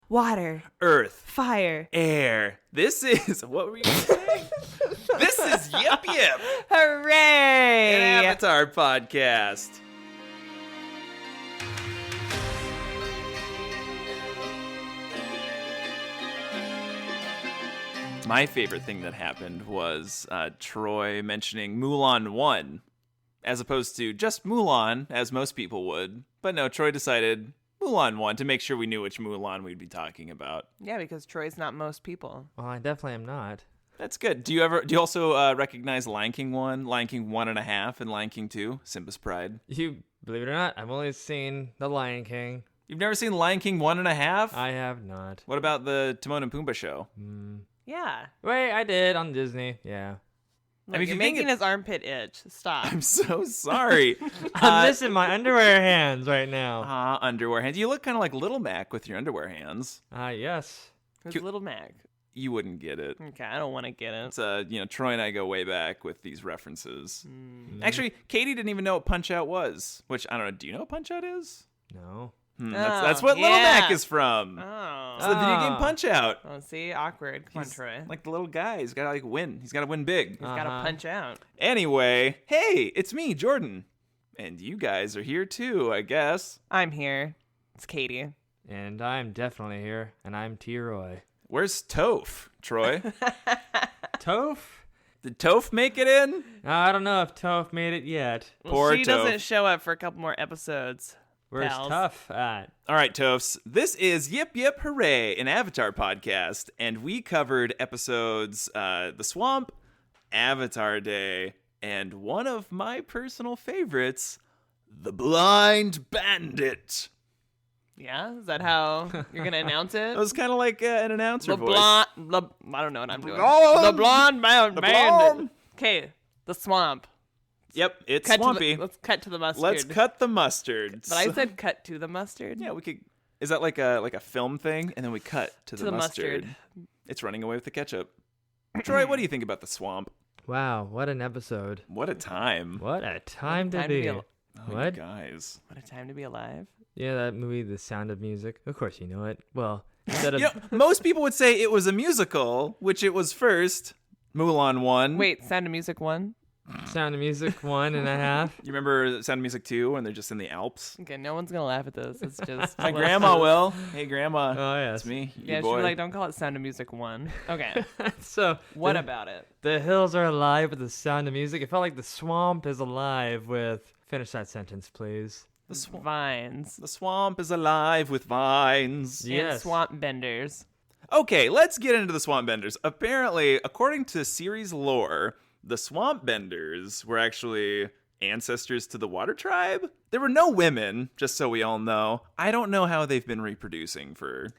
Water. Earth. Fire. Air. This is... What were you saying? This is Yip Yip. Hooray! An Avatar podcast. My favorite thing that happened was Troy mentioning Mulan 1, as opposed to just Mulan, as most people would. But no, Troy decided Mulan 1 to make sure we knew which Mulan we'd be talking about. Yeah, because Troy's not most people. Well, I definitely am not. That's good. Do you also recognize Lion King 1, Lion King 1.5, and Lion King 2, Simba's Pride? You, believe it or not, I've only seen The Lion King. You've never seen Lion King 1.5? I have not. What about the Timon and Pumbaa show? Yeah. Wait, I did on Disney, yeah. Look, I mean, if you're you think making his armpit itch. Stop. I'm so sorry. I'm missing my underwear hands right now. Underwear hands. You look kind of like Little Mac with your underwear hands. Yes. Who's Little Mac? You wouldn't get it. Okay, I don't want to get it. It's Troy and I go way back with these references. Actually, Katie didn't even know what Punch Out was, which I don't know. Do you know what Punch Out is? No. That's what Little Mac is from. Oh. It's the video game Punch Out. Oh, see? Awkward. Come on, Troy. Like the little guy. He's got to win. He's got to win big. He's got to punch out. Anyway, hey, it's me, Jordan. And you guys are here too, I guess. I'm here. It's Katie. And I'm definitely here, and I'm T-Roy. Where's Toph, Troy? Toph? Did Toph make it in? I don't know if Toph made it yet. Well, Poor she Toph. doesn't show up for a couple more episodes. Where's pals. Tough at? All right, Tophs. This is Yip Yip Hooray, an Avatar podcast, and we covered episodes The Swamp, Avatar Day, and one of my personal favorites, The Blind Bandit. Yeah? Is that how you're going to announce it? It was kind of like an announcer voice. I don't know what I'm doing. Blonde. The Blonde Bandit. Blonde. Okay, the swamp. Yep, it's Cut swampy. Let's cut to the mustard. Let's cut the mustard. But I said cut to the mustard. Yeah, we could. Is that like a film thing? And then we cut to the mustard. mustard. It's running away with the ketchup. Troy, what do you think about the swamp? Wow, what an episode. What a time. What a time to Time to be. be Oh, What? you guys. What a time to be alive. Yeah, that movie, The Sound of Music. Of course you know it. Well, instead of... Most people would say it was a musical, which it was first. Mulan 1. Wait, Sound of Music 1? Sound of Music 1.5. You remember Sound of Music 2 when they're just in the Alps? Okay, no one's going to laugh at this. It's just... My grandma will. Hey, grandma. Oh, yes. It's me, Yeah, your she'd boy. be like, don't call it Sound of Music 1. Okay. So, What about it? the hills are alive with the sound of music. It felt like the swamp is alive with... Finish that sentence, please. Vines. The swamp is alive with vines. And Yes. swampbenders. Okay, let's get into the swampbenders. Apparently, according to series lore, the swampbenders were actually ancestors to the water tribe. There were no women, just so we all know. I don't know how they've been reproducing for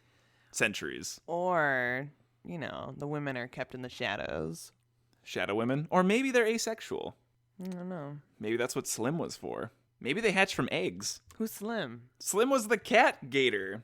centuries. Or, the women are kept in the shadows. Shadow women? Or maybe they're asexual. I don't know. Maybe that's what Slim was for. Maybe they hatched from eggs. Who's Slim? Slim was the cat gator.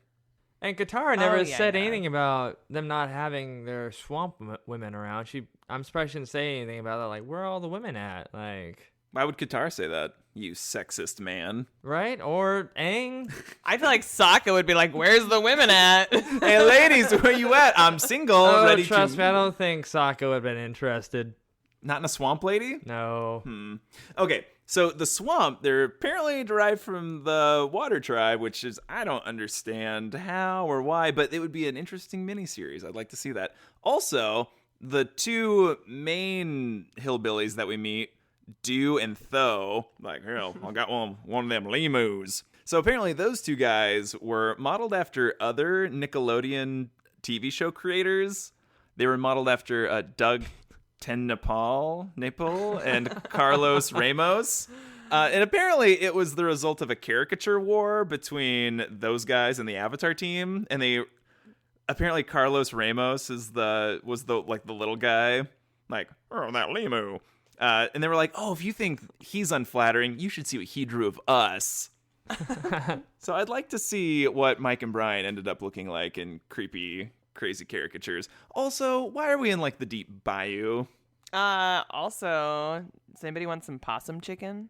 And Katara never yeah, said yeah. anything about them not having their swamp women around. I'm surprised she didn't say anything about that. Like, where are all the women at? Like, Why would Qatar say that? You sexist man. right? Or Aang? I feel like Sokka would be like, where's the women at? Hey, ladies, where you at? I'm single, Oh, ready trust to... me, I don't think Sokka would have been interested. Not in a swamp lady? No. Okay, so the swamp, they're apparently derived from the water tribe, which is, I don't understand how or why, but it would be an interesting miniseries. I'd like to see that. Also, the two main hillbillies that we meet, Do and Tho, like, hell, I got one of them lemus. So apparently those two guys were modeled after other Nickelodeon TV show creators. They were modeled after Doug Nepal and Carlos Ramos. And apparently it was the result of a caricature war between those guys and the Avatar team. And apparently Carlos Ramos was the little guy, like, oh, that lemu. And they were like, oh, if you think he's unflattering, you should see what he drew of us. So I'd like to see what Mike and Brian ended up looking like in creepy, crazy caricatures. Also, why are we in like the deep bayou? Also, does anybody want some possum chicken?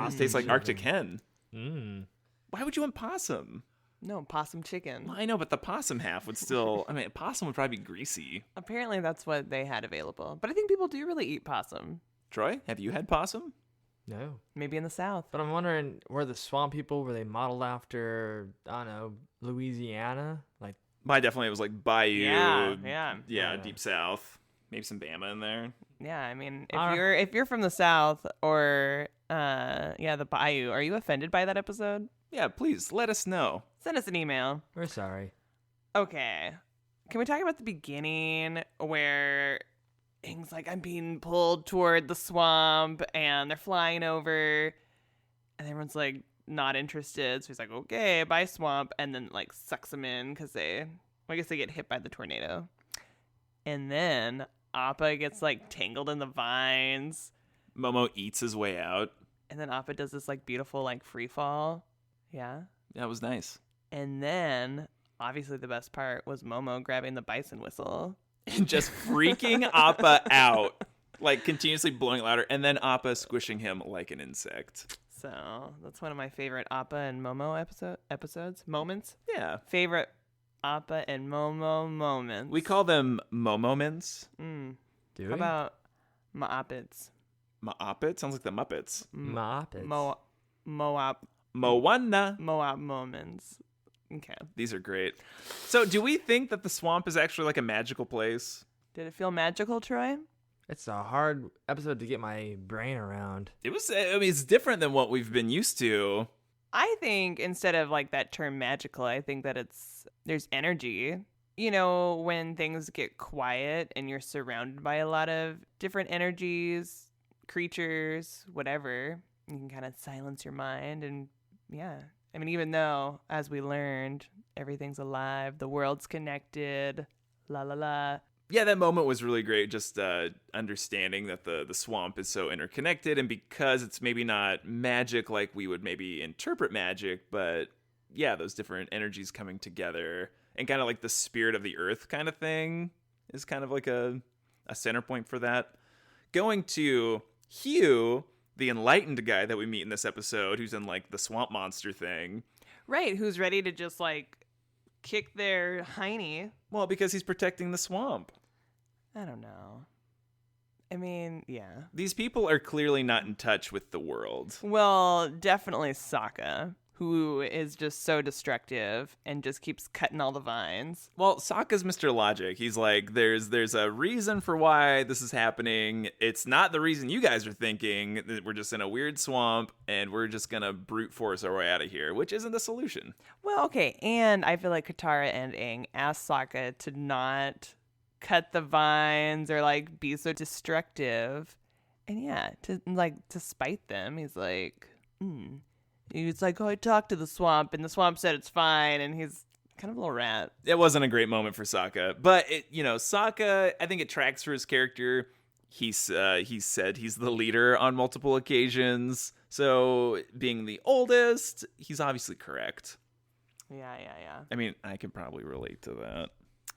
This tastes like Arctic hen. Mm. Why would you want possum? No, possum chicken. Well, I know, but the possum half would still... I mean, possum would probably be greasy. Apparently that's what they had available. But I think people do really eat possum. Troy, have you had possum? No. Maybe in the South. But I'm wondering, were the swamp people, were they modeled after, I don't know, Louisiana? Like, Mine definitely was like Bayou. Yeah. Deep South. Maybe some Bama in there. Yeah, I mean, Our- if you're from the South or the Bayou, are you offended by that episode? Yeah, please let us know. Send us an email. we're sorry. Okay. Can we talk about the beginning where Aang's like, I'm being pulled toward the swamp and they're flying over and everyone's like not interested. So he's like, okay, bye swamp. And then like sucks them in because I guess they get hit by the tornado. And then Appa gets like tangled in the vines. Momo eats his way out. And then Appa does this like beautiful like free fall. Yeah. That was nice. And then obviously the best part was Momo grabbing the bison whistle. And just freaking Appa out. Like continuously blowing it louder. And then Appa squishing him like an insect. So that's one of my favorite Appa and Momo episodes. Moments. Yeah. Favorite Appa and Momo moments. We call them Momo-ments. Mm. Do How we? about Moppets? Moppet? Sounds like the Muppets. Moppets. Moab Moana. moments. Okay. These are great. So do we think that the swamp is actually like a magical place? Did it feel magical, Troy? It's a hard episode to get my brain around. It was, I mean, it's different than what we've been used to. I think instead of like that term magical, I think that there's energy. You know, when things get quiet and you're surrounded by a lot of different energies, creatures, whatever, you can kind of silence your mind. And yeah, I mean, even though, as we learned, everything's alive, the world's connected, la la la. Yeah, that moment was really great, just understanding that the swamp is so interconnected, and because it's maybe not magic like we would maybe interpret magic, but yeah, those different energies coming together, and kind of like the spirit of the earth kind of thing is kind of like a center point for that. Going to Hugh, the enlightened guy that we meet in this episode, who's in like the swamp monster thing. Right, who's ready to just like kick their hiney. Well, because he's protecting the swamp. I don't know. I mean, yeah. These people are clearly not in touch with the world. Well, definitely Sokka, who is just so destructive and just keeps cutting all the vines. Well, Sokka's Mr. Logic. He's like, there's a reason for why this is happening. It's not the reason you guys are thinking. That we're just in a weird swamp and we're just gonna brute force our way out of here, which isn't the solution. Well, okay, and I feel like Katara and Aang asked Sokka to not cut the vines or like be so destructive. And yeah, to spite them, he's like, He's like, oh, I talked to the swamp, and the swamp said it's fine, and he's kind of a little rat. It wasn't a great moment for Sokka, but Sokka, I think it tracks for his character. He said he's the leader on multiple occasions, so being the oldest, he's obviously correct. Yeah. I mean, I can probably relate to that.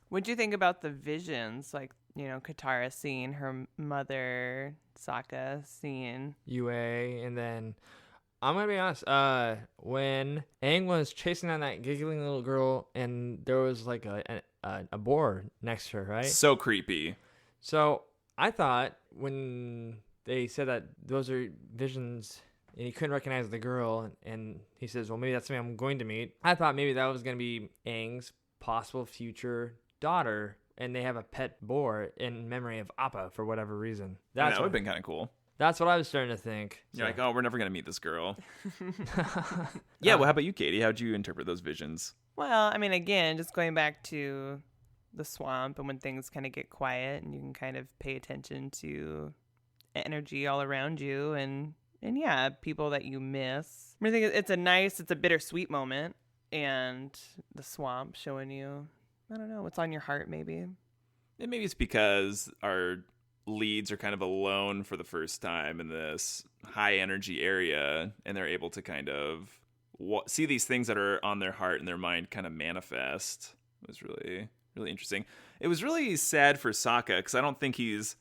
What'd you think about the visions? Like, Katara seeing her mother, Sokka seeing Yue, and then I'm gonna be honest. When Aang was chasing down that giggling little girl, and there was like a boar next to her, right? So creepy. So I thought when they said that those are visions, and he couldn't recognize the girl, and he says, "Well, maybe that's something I'm going to meet." I thought maybe that was gonna be Aang's possible future daughter, and they have a pet boar in memory of Appa for whatever reason. That would have been kind of cool. That's what I was starting to think. You're like, oh, we're never going to meet this girl. Yeah, well, how about you, Katie? How'd you interpret those visions? Well, I mean, again, just going back to the swamp and when things kind of get quiet and you can kind of pay attention to energy all around you and yeah, people that you miss. I think it's a bittersweet moment, and the swamp showing you, I don't know, what's on your heart maybe. And maybe it's because our leads are kind of alone for the first time in this high energy area, and they're able to kind of see these things that are on their heart and their mind kind of manifest. It was really, really interesting. It was really sad for Sokka because I don't think he's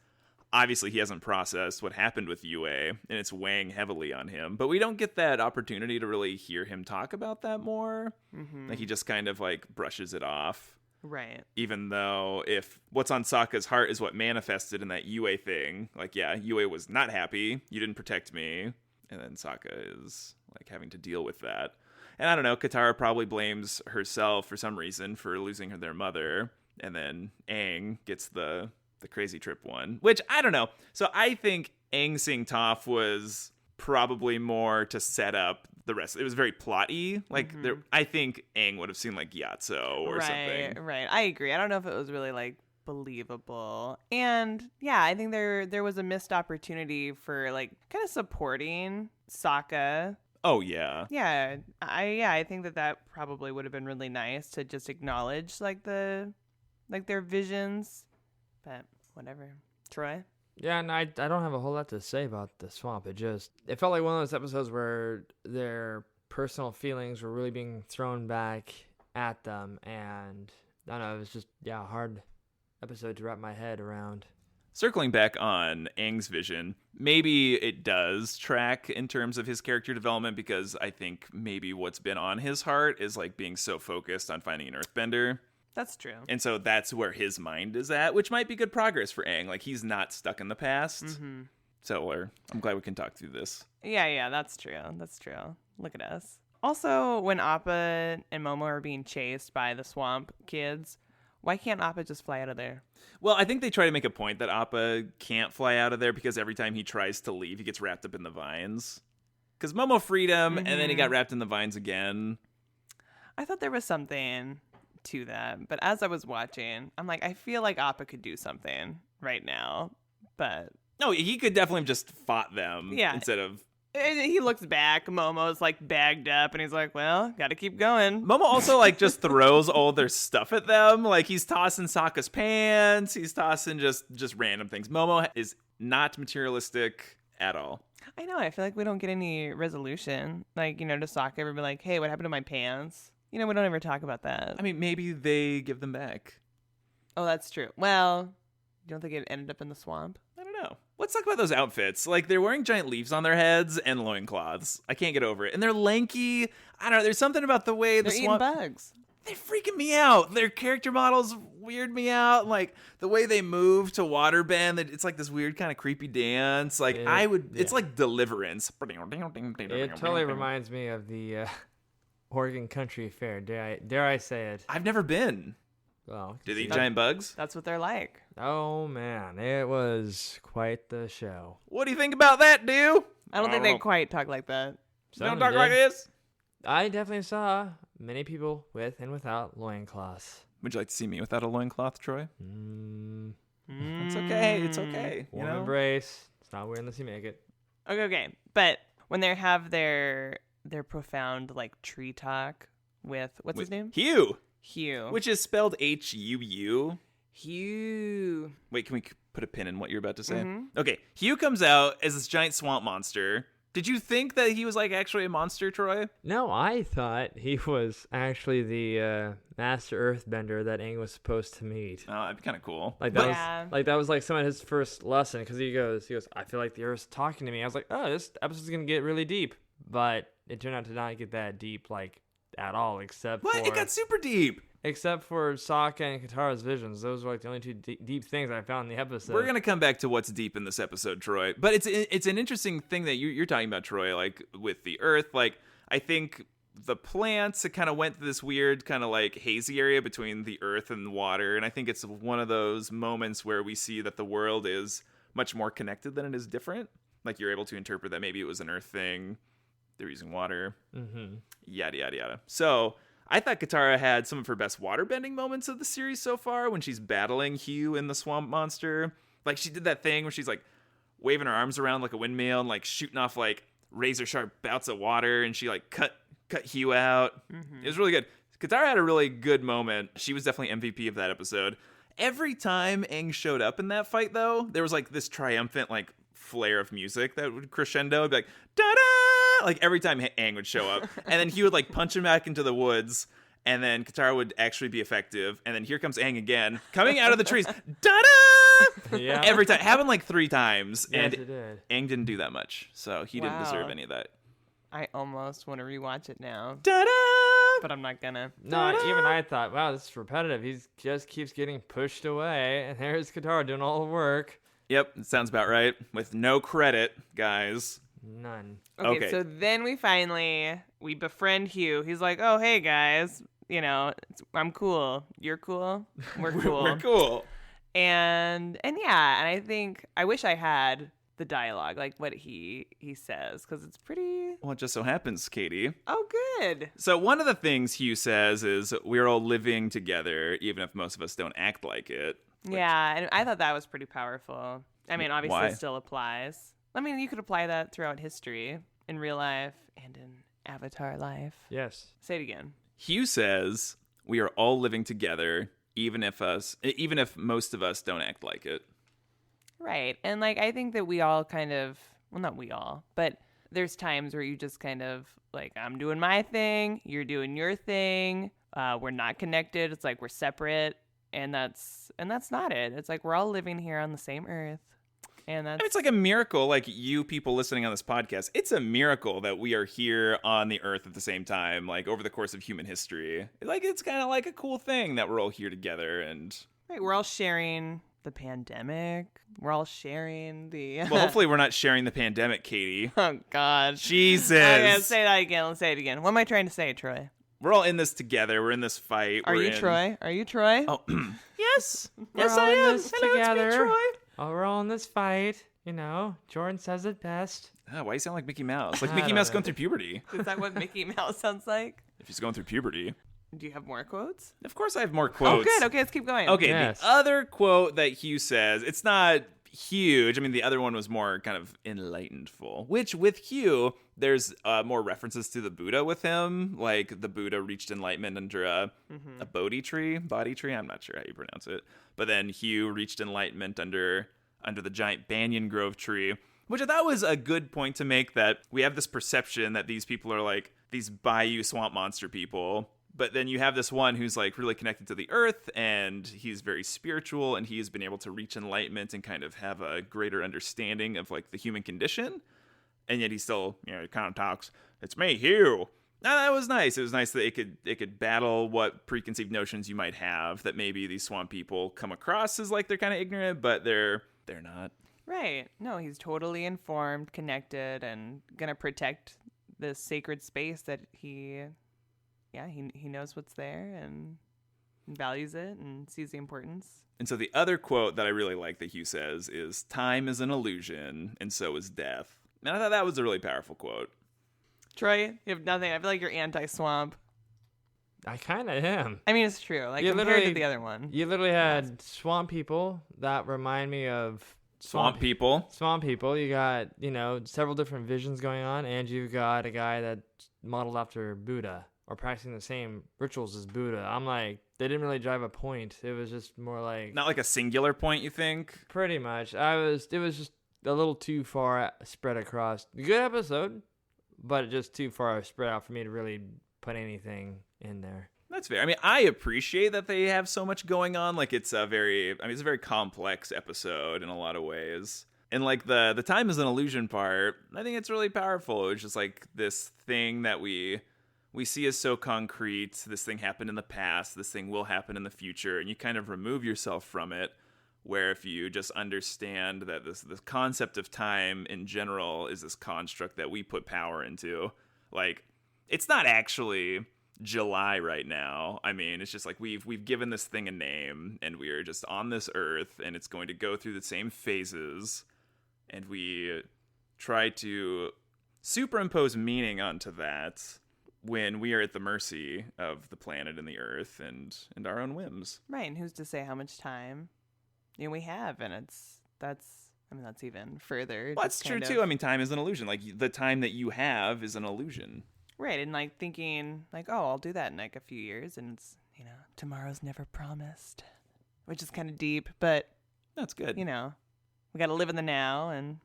obviously he hasn't processed what happened with Yue, and it's weighing heavily on him. But we don't get that opportunity to really hear him talk about that more. Mm-hmm. Like, he just kind of, like, brushes it off. Right. Even though if what's on Sokka's heart is what manifested in that Yue thing, like, yeah, Yue was not happy. You didn't protect me. And then Sokka is, like, having to deal with that. And I don't know, Katara probably blames herself for some reason for losing their mother. And then Aang gets the crazy trip one, which I don't know. So I think Aang seeing Toph was probably more to set up the rest. It was very plotty. Like, I think Aang would have seen like Gyatso or something. Right. I agree. I don't know if it was really like believable. And yeah, I think there was a missed opportunity for like kind of supporting Sokka. Oh yeah. Yeah. I think that probably would have been really nice to just acknowledge like their visions. But whatever. Troy? Yeah, and I don't have a whole lot to say about the swamp. It felt like one of those episodes where their personal feelings were really being thrown back at them, and I don't know, it was just a hard episode to wrap my head around. Circling back on Aang's vision, maybe it does track in terms of his character development, because I think maybe what's been on his heart is like being so focused on finding an earthbender. That's true. And so that's where his mind is at, which might be good progress for Aang. Like, he's not stuck in the past. Mm-hmm. So I'm glad we can talk through this. Yeah, that's true. Look at us. Also, when Appa and Momo are being chased by the swamp kids, why can't Appa just fly out of there? Well, I think they try to make a point that Appa can't fly out of there because every time he tries to leave, he gets wrapped up in the vines. Because Momo freed him, and then he got wrapped in the vines again. I thought there was something to that, but as I was watching, I'm like, I feel like Appa could do something right now, but no, he could definitely have just fought them instead of. He looks back, Momo's like bagged up, and he's like, well, gotta keep going. Momo also like just throws all their stuff at them. Like, he's tossing Sokka's pants, he's tossing just random things. Momo is not materialistic at all. I know, I feel like we don't get any resolution, like, to Sokka ever be like, hey, what happened to my pants? We don't ever talk about that. I mean, maybe they give them back. Oh, that's true. Well, you don't think it ended up in the swamp? I don't know. Let's talk about those outfits. Like, they're wearing giant leaves on their heads and loincloths. I can't get over it. And they're lanky. I don't know. There's something about the way they're the swamp... eating bugs. They're freaking me out. Their character models weird me out. Like, the way they move to waterbend, it's like this weird kind of creepy dance. Like, it's like Deliverance. It totally reminds me of the... Oregon Country Fair, dare I say it? I've never been. Well, did they eat giant bugs? That's what they're like. Oh man, it was quite the show. What do you think about that, dude? I don't think they quite talk like that. They don't talk like this? I definitely saw many people with and without loincloths. Would you like to see me without a loincloth, Troy? It's okay. It's okay. Warm embrace. It's not weird unless you make it. Okay. But when they have their profound like tree talk with his name? Hugh. Hugh. Which is spelled Huu. Hugh. Wait, can we put a pin in what you're about to say? Mm-hmm. Okay. Hugh comes out as this giant swamp monster. Did you think that he was like actually a monster, Troy? No, I thought he was actually the master earthbender that Aang was supposed to meet. Oh, that'd be kind of cool. Like that was like some of his first lesson, because he goes, I feel like the earth's talking to me. I was like, oh, this episode's gonna get really deep, but it turned out to not get that deep, like at all, except what? It got super deep. Except for Sokka and Katara's visions. Those were like the only two deep things I found in the episode. We're going to come back to what's deep in this episode, Troy. But it's an interesting thing that you're talking about, Troy, like with the earth. Like, I think the plants, it kind of went to this weird kind of like hazy area between the earth and the water. And I think it's one of those moments where we see that the world is much more connected than it is different. Like, you're able to interpret that maybe it was an earth thing. They're using water. Mm-hmm. Yada, yada, yada. So I thought Katara had some of her best waterbending moments of the series so far when she's battling Hugh and the swamp monster. Like, she did that thing where she's like waving her arms around like a windmill and like shooting off like razor sharp bouts of water, and she like cut Hugh out. Mm-hmm. It was really good. Katara had a really good moment. She was definitely MVP of that episode. Every time Aang showed up in that fight, though, there was like this triumphant like flare of music that would crescendo. It'd be like, da-da! Like every time Aang would show up. And then he would like punch him back into the woods. and then Katara would actually be effective, and then here comes Aang again, coming out of the trees. Da-da! Yeah. Every time. Happened like 3 times, Yes, and it did. Aang didn't do that much, so he didn't Wow. deserve any of that. I almost want to rewatch it now, Da-da! but I'm not gonna. No, even I thought, wow, this is repetitive. He just keeps getting pushed away, and there's Katara doing all the work. Yep, it sounds about right. With no credit, guys. None. Okay. So then we befriend Hugh. He's like, oh, hey, guys. I'm cool. You're cool. We're cool. We're cool. And yeah, and I think I wish I had the dialogue, like what he says, because it's pretty. Well, it just so happens, Katie. Oh, good. So one of the things Hugh says is, we're all living together, even if most of us don't act like it. Yeah, and I thought that was pretty powerful. I mean, obviously Why? it still applies. I mean, you could apply that throughout history, in real life and in Avatar life. Yes. Say it again. Hugh says, we are all living together, even if most of us don't act like it. Right. And like I think that we all kind of, well, not we all, but there's times where you just kind of like, I'm doing my thing, you're doing your thing. We're not connected. It's like we're separate, and that's not it. It's like we're all living here on the same earth. And that's I mean, it's like a miracle, like you people listening on this podcast, it's a miracle that we are here on the earth at the same time, like over the course of human history. Like, it's kind of like a cool thing that we're all here together. And right, we're all sharing the pandemic. We're all sharing the well, hopefully we're not sharing the pandemic, Katie. Oh God. Jesus. Okay, say that again. Let's say it again. What am I trying to say, Troy? We're all in this together. We're in this fight. Are you Troy? Are you Troy? Oh, yes. We're Yes, all I in am. this Hello, together. it's me, Troy. Oh, we're all in this fight. Jordan says it best. Oh, why do you sound like Mickey Mouse? Like I Mickey don't Mouse know. going through puberty. Is that what Mickey Mouse sounds like? If he's going through puberty. Do you have more quotes? Of course I have more quotes. Oh, good. Okay, let's keep going. Okay, Yes. the other quote that Hugh says, it's not huge. I mean, the other one was more kind of enlightenedful, which with Hugh, there's more references to the Buddha with him. Like the Buddha reached enlightenment under a Bodhi tree, I'm not sure how you pronounce it. But then Hugh reached enlightenment under the giant banyan grove tree, which I thought was a good point to make, that we have this perception that these people are like these bayou swamp monster people. But then you have this one who's like really connected to the earth, and he's very spiritual, and he's been able to reach enlightenment and kind of have a greater understanding of like the human condition. And yet he still, kind of talks, it's me, Hugh. Now, that was nice. It was nice that it could battle what preconceived notions you might have that maybe these swamp people come across as like they're kind of ignorant, but they're not. Right. No, he's totally informed, connected, and gonna protect this sacred space that he knows what's there and values it and sees the importance. And so the other quote that I really like that Hugh says is, time is an illusion, and so is death. And I thought that was a really powerful quote. Troy, you have nothing. I feel like you're anti-swamp. I kind of am. I mean, it's true. Like, You compared to literally- the other one. You literally had swamp people that remind me of Swamp people. Swamp people. You got, several different visions going on, and you've got a guy that's modeled after Buddha or practicing the same rituals as Buddha. I'm like, they didn't really drive a point. It was just more like Not like a singular point, you think? pretty much. It was just a little too far spread across. Good episode, but just too far spread out for me to really put anything in there. That's fair. I mean, I appreciate that they have so much going on. Like, it's a very complex episode in a lot of ways. And like the time is an illusion part, I think it's really powerful. It's just like this thing that we see as so concrete. This thing happened in the past. This thing will happen in the future. And you kind of remove yourself from it. Where if you just understand that this concept of time in general is this construct that we put power into, like, it's not actually July right now. I mean, it's just like we've given this thing a name, and we are just on this earth, and it's going to go through the same phases, and we try to superimpose meaning onto that when we are at the mercy of the planet and the earth and our own whims. Right, and who's to say how much time we have, and that's even further. Well, that's true too. I mean, time is an illusion. Like, the time that you have is an illusion. Right, and like thinking like, oh, I'll do that in like a few years, and it's tomorrow's never promised, which is kind of deep, but That's good. we got to live in the now, and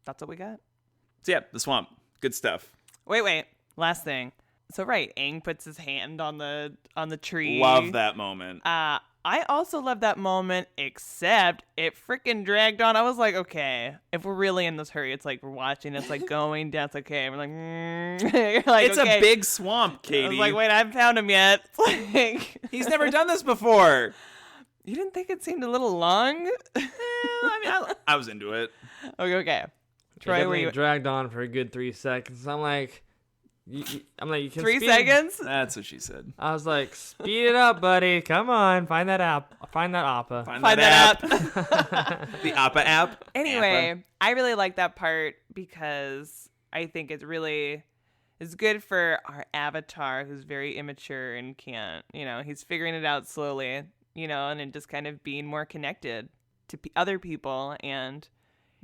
that's what we got. So yeah, the swamp, good stuff. Wait, last thing. So right, Aang puts his hand on the tree. Love that moment. I also love that moment, except it freaking dragged on. I was like, okay, if we're really in this hurry, it's like we're watching, it's like going down, it's okay. We're like, You're like, it's okay. a big swamp, Katie. I was like, wait, I haven't found him yet. Like, he's never done this before. You didn't think it seemed a little long? I was into it. Okay. Troy, were you dragged on for a good 3 seconds? I'm like, you can 3 speed seconds? That's what she said. I was like, speed it up, buddy. Come on, find that app. Find that appa. Find that app. The Appa app. Anyway, Appa. I really like that part because I think it's good for our avatar who's very immature and can't, he's figuring it out slowly, and then just kind of being more connected to other people and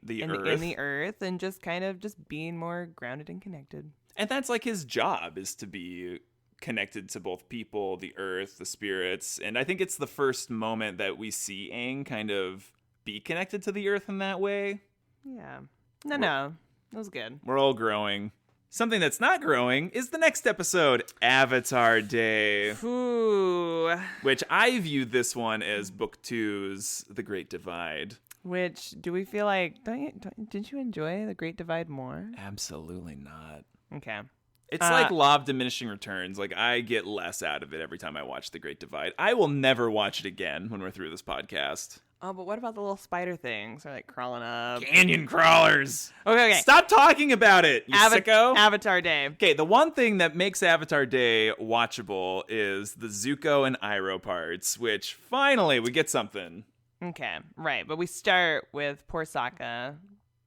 in the earth and just kind of just being more grounded and connected. And that's like his job, is to be connected to both people, the earth, the spirits. And I think it's the first moment that we see Aang kind of be connected to the earth in that way. Yeah. No. It was good. We're all growing. Something that's not growing is the next episode, Avatar Day. Ooh. Which I view this one as Book 2's The Great Divide. Which, do we feel like, did you enjoy The Great Divide more? Absolutely not. Okay. It's like Law of Diminishing Returns. Like, I get less out of it every time I watch The Great Divide. I will never watch it again when we're through this podcast. Oh, but what about the little spider things? They're like crawling up. Canyon crawlers. Okay. Stop talking about it, you sicko. Avatar Day. Okay, the one thing that makes Avatar Day watchable is the Zuko and Iroh parts, which finally we get something. Okay, right. But we start with poor Sokka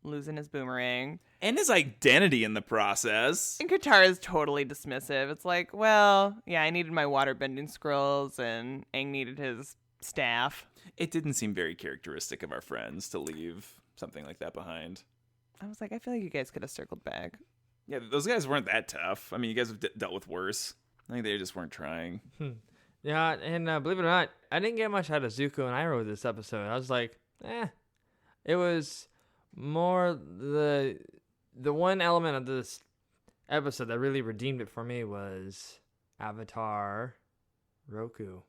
losing his boomerang. And his identity in the process. And Katara is totally dismissive. It's like, well, yeah, I needed my waterbending scrolls, and Aang needed his staff. It didn't seem very characteristic of our friends to leave something like that behind. I was like, I feel like you guys could have circled back. Yeah, those guys weren't that tough. I mean, you guys have dealt with worse. I think they just weren't trying. Yeah, and believe it or not, I didn't get much out of Zuko and Iroh this episode. I was like, It was more the one element of this episode that really redeemed it for me was Avatar Roku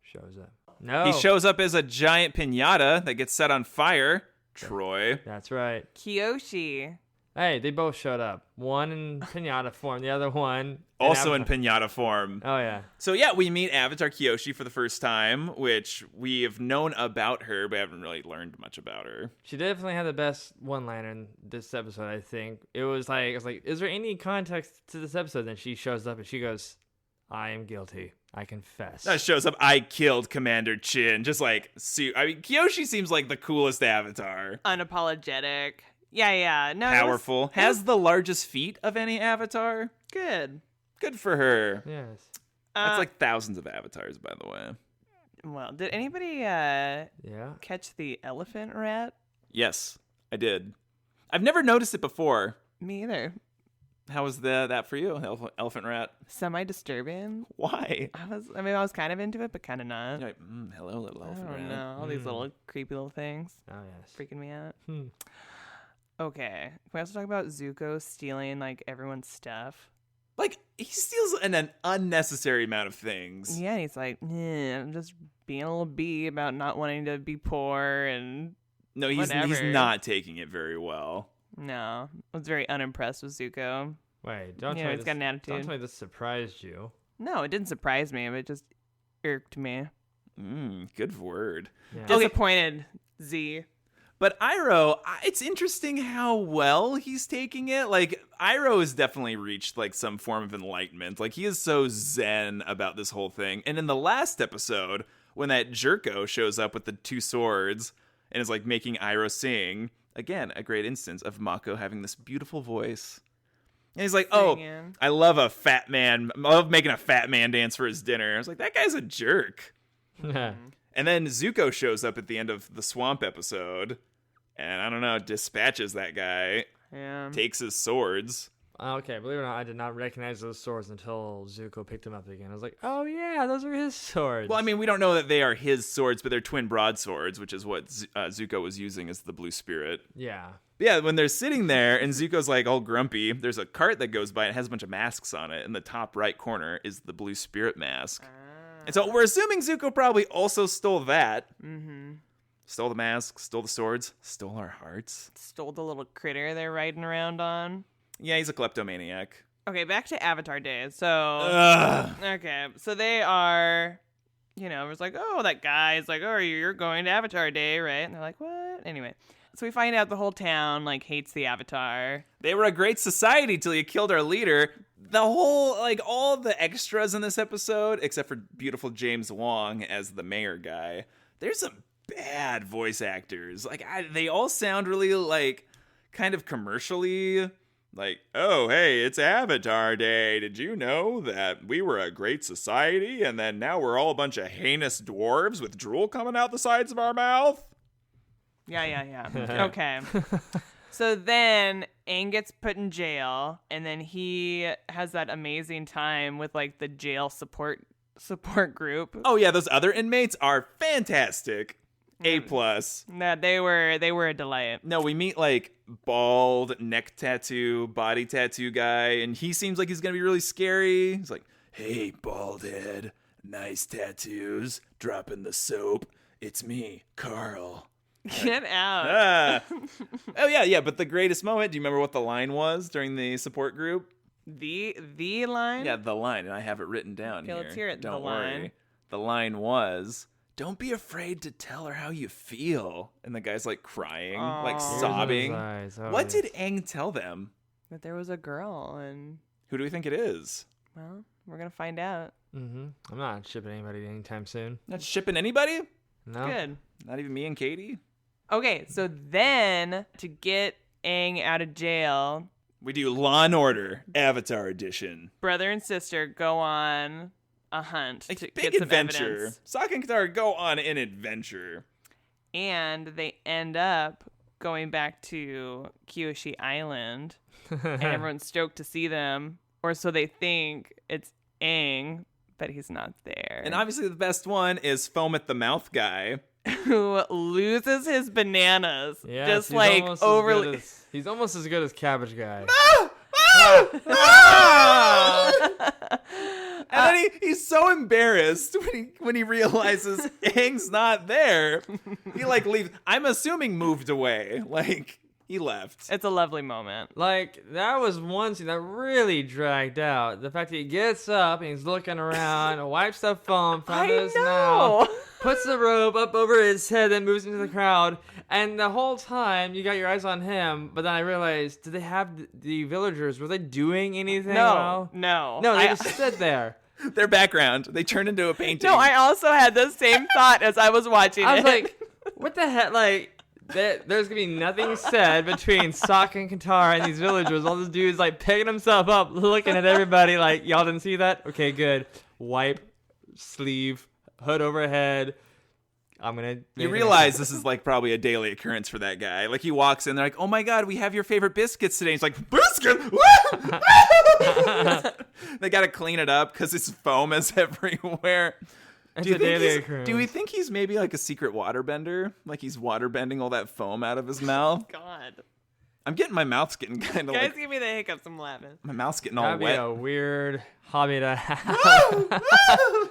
shows up. No. He shows up as a giant piñata that gets set on fire. Troy. That's right. Kyoshi. Hey, they both showed up. One in piñata form, the other one also in piñata form. Oh, yeah. So, yeah, we meet Avatar Kyoshi for the first time, which we have known about her, but haven't really learned much about her. She definitely had the best one-liner in this episode, I think. It was like, is there any context to this episode? Then she shows up and she goes, I am guilty. I confess. That shows up, I killed Commander Chin. Just like, Kyoshi seems like the coolest Avatar. Unapologetic. Yeah. No, powerful. Has the largest feet of any Avatar. Good for her. Yes. That's like thousands of avatars, by the way. Well, did anybody catch the elephant rat? Yes, I did. I've never noticed it before. Me either. How was that for you, elephant rat? Semi-disturbing. Why? I was kind of into it, but kind of not. You're like, hello, little elephant rat. I don't know. All these little creepy little things. Oh, yes. Freaking me out. Okay. Can we also talk about Zuko stealing, like, everyone's stuff? Like, he steals an unnecessary amount of things. Yeah, he's like, I'm just being a little bee about not wanting to be poor and no, he's not taking it very well. No. I was very unimpressed with Zuko. Wait, don't tell me he's got an attitude. Don't tell me this surprised you. No, it didn't surprise me, but it just irked me. Good word. Yeah. Disappointed, Z. But Iroh, it's interesting how well he's taking it. Like, Iroh has definitely reached, like, some form of enlightenment. Like, he is so zen about this whole thing. And in the last episode, when that Jerko shows up with the two swords and is, like, making Iroh sing, again, a great instance of Mako having this beautiful voice. And he's like, I love a fat man. I love making a fat man dance for his dinner. I was like, that guy's a jerk. And then Zuko shows up at the end of the Swamp episode. And I don't know, dispatches that guy. Yeah. Takes his swords. Okay, believe it or not, I did not recognize those swords until Zuko picked them up again. I was like, oh yeah, those are his swords. Well, I mean, we don't know that they are his swords, but they're twin broadswords, which is what Zuko was using as the blue spirit. Yeah. But yeah, when they're sitting there and Zuko's like all grumpy, there's a cart that goes by and it has a bunch of masks on it. In the top right corner is the blue spirit mask. And so we're assuming Zuko probably also stole that. Mm-hmm. Stole the mask, stole the swords, stole our hearts. Stole the little critter they're riding around on. Yeah, he's a kleptomaniac. Okay, back to Avatar days. So, okay, so they are, it was like, oh, that guy's like, oh, you're going to Avatar Day, right? And they're like, what? Anyway, so we find out the whole town, like, hates the Avatar. They were a great society till you killed our leader. The whole, all the extras in this episode, except for beautiful James Wong as the mayor guy, there's some bad voice actors. They all sound really, kind of commercially... oh, hey, it's Avatar Day. Did you know that we were a great society and then now we're all a bunch of heinous dwarves with drool coming out the sides of our mouth? Yeah. Okay. So then Aang gets put in jail and then he has that amazing time with the jail support group. Oh, yeah, those other inmates are fantastic. A+. No, they were a delight. No, we meet bald, neck tattoo, body tattoo guy, and he seems like he's gonna be really scary. He's like, hey, bald head, nice tattoos, dropping the soap. It's me, Carl. Get out. Oh, yeah, but the greatest moment, do you remember what the line was during the support group? The line? Yeah, the line, and I have it written down here. Okay, let's hear it. Don't the worry. Line. The line was... Don't be afraid to tell her how you feel. And the guy's crying, sobbing. What did Aang tell them? That there was a girl, and who do we think it is? Well, we're gonna find out. Mm-hmm. I'm not shipping anybody anytime soon. Not shipping anybody? No. Good. Not even me and Katie? Okay, so then to get Aang out of jail, we do Law and Order Avatar Edition. Brother and sister go on a hunt to big get some adventure. evidence. Sokka and Katara go on an adventure. And they end up going back to Kyoshi Island. And everyone's stoked to see them. Or so they think. It's Aang, but he's not there. And obviously the best one is Foam at the Mouth guy. Who loses his bananas. Yeah, just overly. He's almost as good as Cabbage Guy. And then he's so embarrassed when he realizes Aang's not there. He leaves. I'm assuming moved away. He left. It's a lovely moment. That was one scene that really dragged out. The fact that he gets up and he's looking around, wipes the foam from his mouth, puts the robe up over his head, and moves into the crowd. And the whole time, you got your eyes on him. But then I realized, did they have the villagers? Were they doing anything? No. They just stood there. Their background. They turned into a painting. No, I also had the same thought as I was watching I was it. like, what the heck? There's going to be nothing said between Sokka and Katara and these villagers. All this dude's picking himself up, looking at everybody y'all didn't see that? Okay, good. Wipe, sleeve, hood overhead. I'm going to... You realize this is probably a daily occurrence for that guy. He walks in, they're like, oh my God, we have your favorite biscuits today. He's like, biscuit? They got to clean it up because his foam is everywhere. Do we think he's maybe a secret waterbender? He's waterbending all that foam out of his mouth? God. I'm getting, my mouth's getting kind of Guys, give me the hiccups. I'm laughing. My mouth's getting all That'd wet. That'd be a weird hobby to have.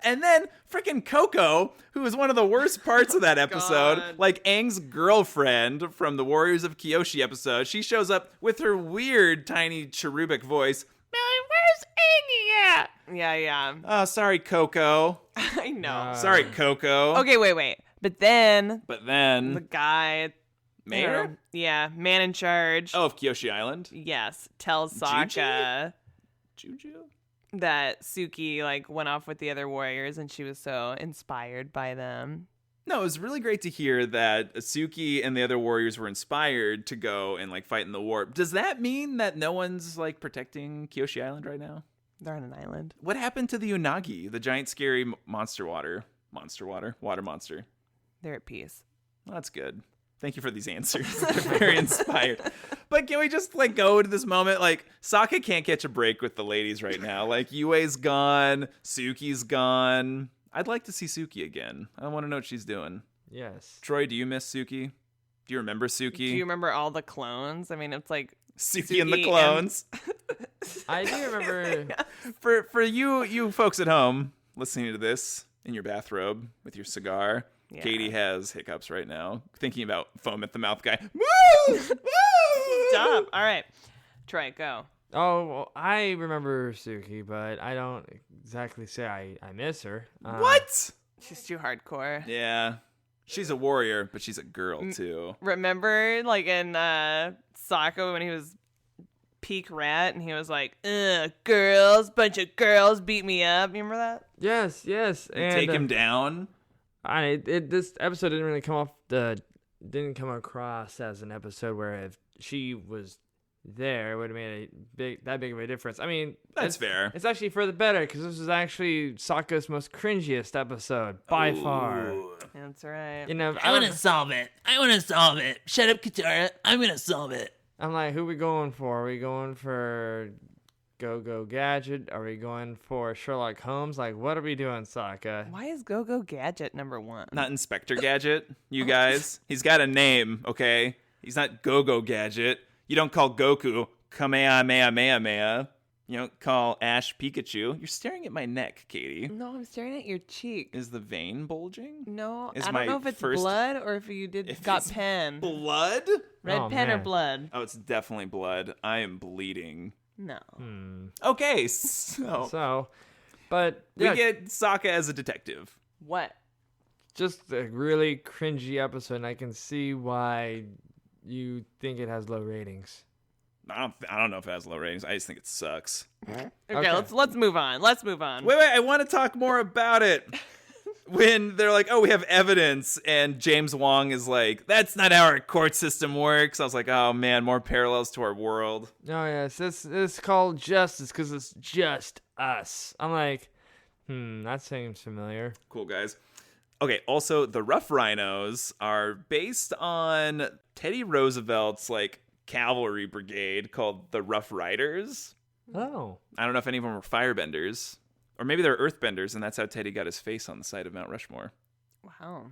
And then freaking Coco, who is one of the worst parts of that episode, Aang's girlfriend from the Warriors of Kyoshi episode, she shows up with her weird, tiny, cherubic voice. Where's Aang at? Yeah. Oh, sorry, Coco. I know. Sorry, Coco. Okay, wait. But then the guy... Mayor? Yeah, man in charge. Oh, of Kyoshi Island? Yes, tells Sokka... Juju? That Suki went off with the other warriors and she was so inspired by them. No, it was really great to hear that Suki and the other warriors were inspired to go and fight in the war. Does that mean that no one's protecting Kyoshi Island right now? They're on an island. What happened to the Unagi, the giant scary water monster? They're at peace. Well, that's good. Thank you for these answers. They're very inspired. But can we just like go to this moment? Like Sokka can't catch a break with the ladies right now. Like Yue's gone, Suki's gone. I'd like to see Suki again. I want to know what she's doing. Yes. Troy, do you miss Suki? Do you remember Suki? Do you remember all the clones? I mean, it's like Suki and the clones. I do remember. For you folks at home listening to this in your bathrobe with your cigar, Yeah. Katie has hiccups right now, thinking about foam at the mouth guy. Woo! Woo! Stop. All right. Troy, go. Oh, well, I remember Suki, but I don't exactly say I miss her. What? She's too hardcore. Yeah. She's a warrior, but she's a girl too. Remember, like in Sokka when he was peak rat and he was like, girls, bunch of girls beat me up. You remember that? Yes. And take him down. This episode didn't come across as an episode where if she was there, it would have made that big of a difference. I mean, That's fair. It's actually for the better because this was actually Sokka's most cringiest episode by far. That's right. You know, I want to solve it. Shut up, Katara. I'm going to solve it. I'm like, who are we going for? Are we going for Go-Go Gadget? Are we going for Sherlock Holmes? Like, what are we doing, Sokka? Why is Go-Go Gadget number 1? Not Inspector Gadget, you guys. He's got a name, okay? He's not Go-Go Gadget. You don't call Goku Kamehameha. You don't call Ash Pikachu. You're staring at my neck, Katie. No, I'm staring at your cheek. Is the vein bulging? No, Is I my don't know if it's first- blood or if you got it's pen. Blood? Red Oh, pen or man. blood? Oh, it's definitely blood. I am bleeding. No. Okay, so But we yeah, get Sokka as a detective. What? just a really cringy episode, and I can see why you think it has low ratings. I don't know if it has low ratings. I just think it sucks. Okay, let's move on. Let's move on. Wait, I want to talk more about it. When they're like, oh, we have evidence, and James Wong is like, that's not how our court system works. I was like, oh man, more parallels to our world. Oh yes, this is called justice because it's just us. I'm like, that seems familiar. Cool, guys. Okay, also, the Rough Rhinos are based on Teddy Roosevelt's, like, cavalry brigade called the Rough Riders. Oh, I don't know if any of them were firebenders. Or maybe they're earthbenders, and that's how Teddy got his face on the side of Mount Rushmore. Wow.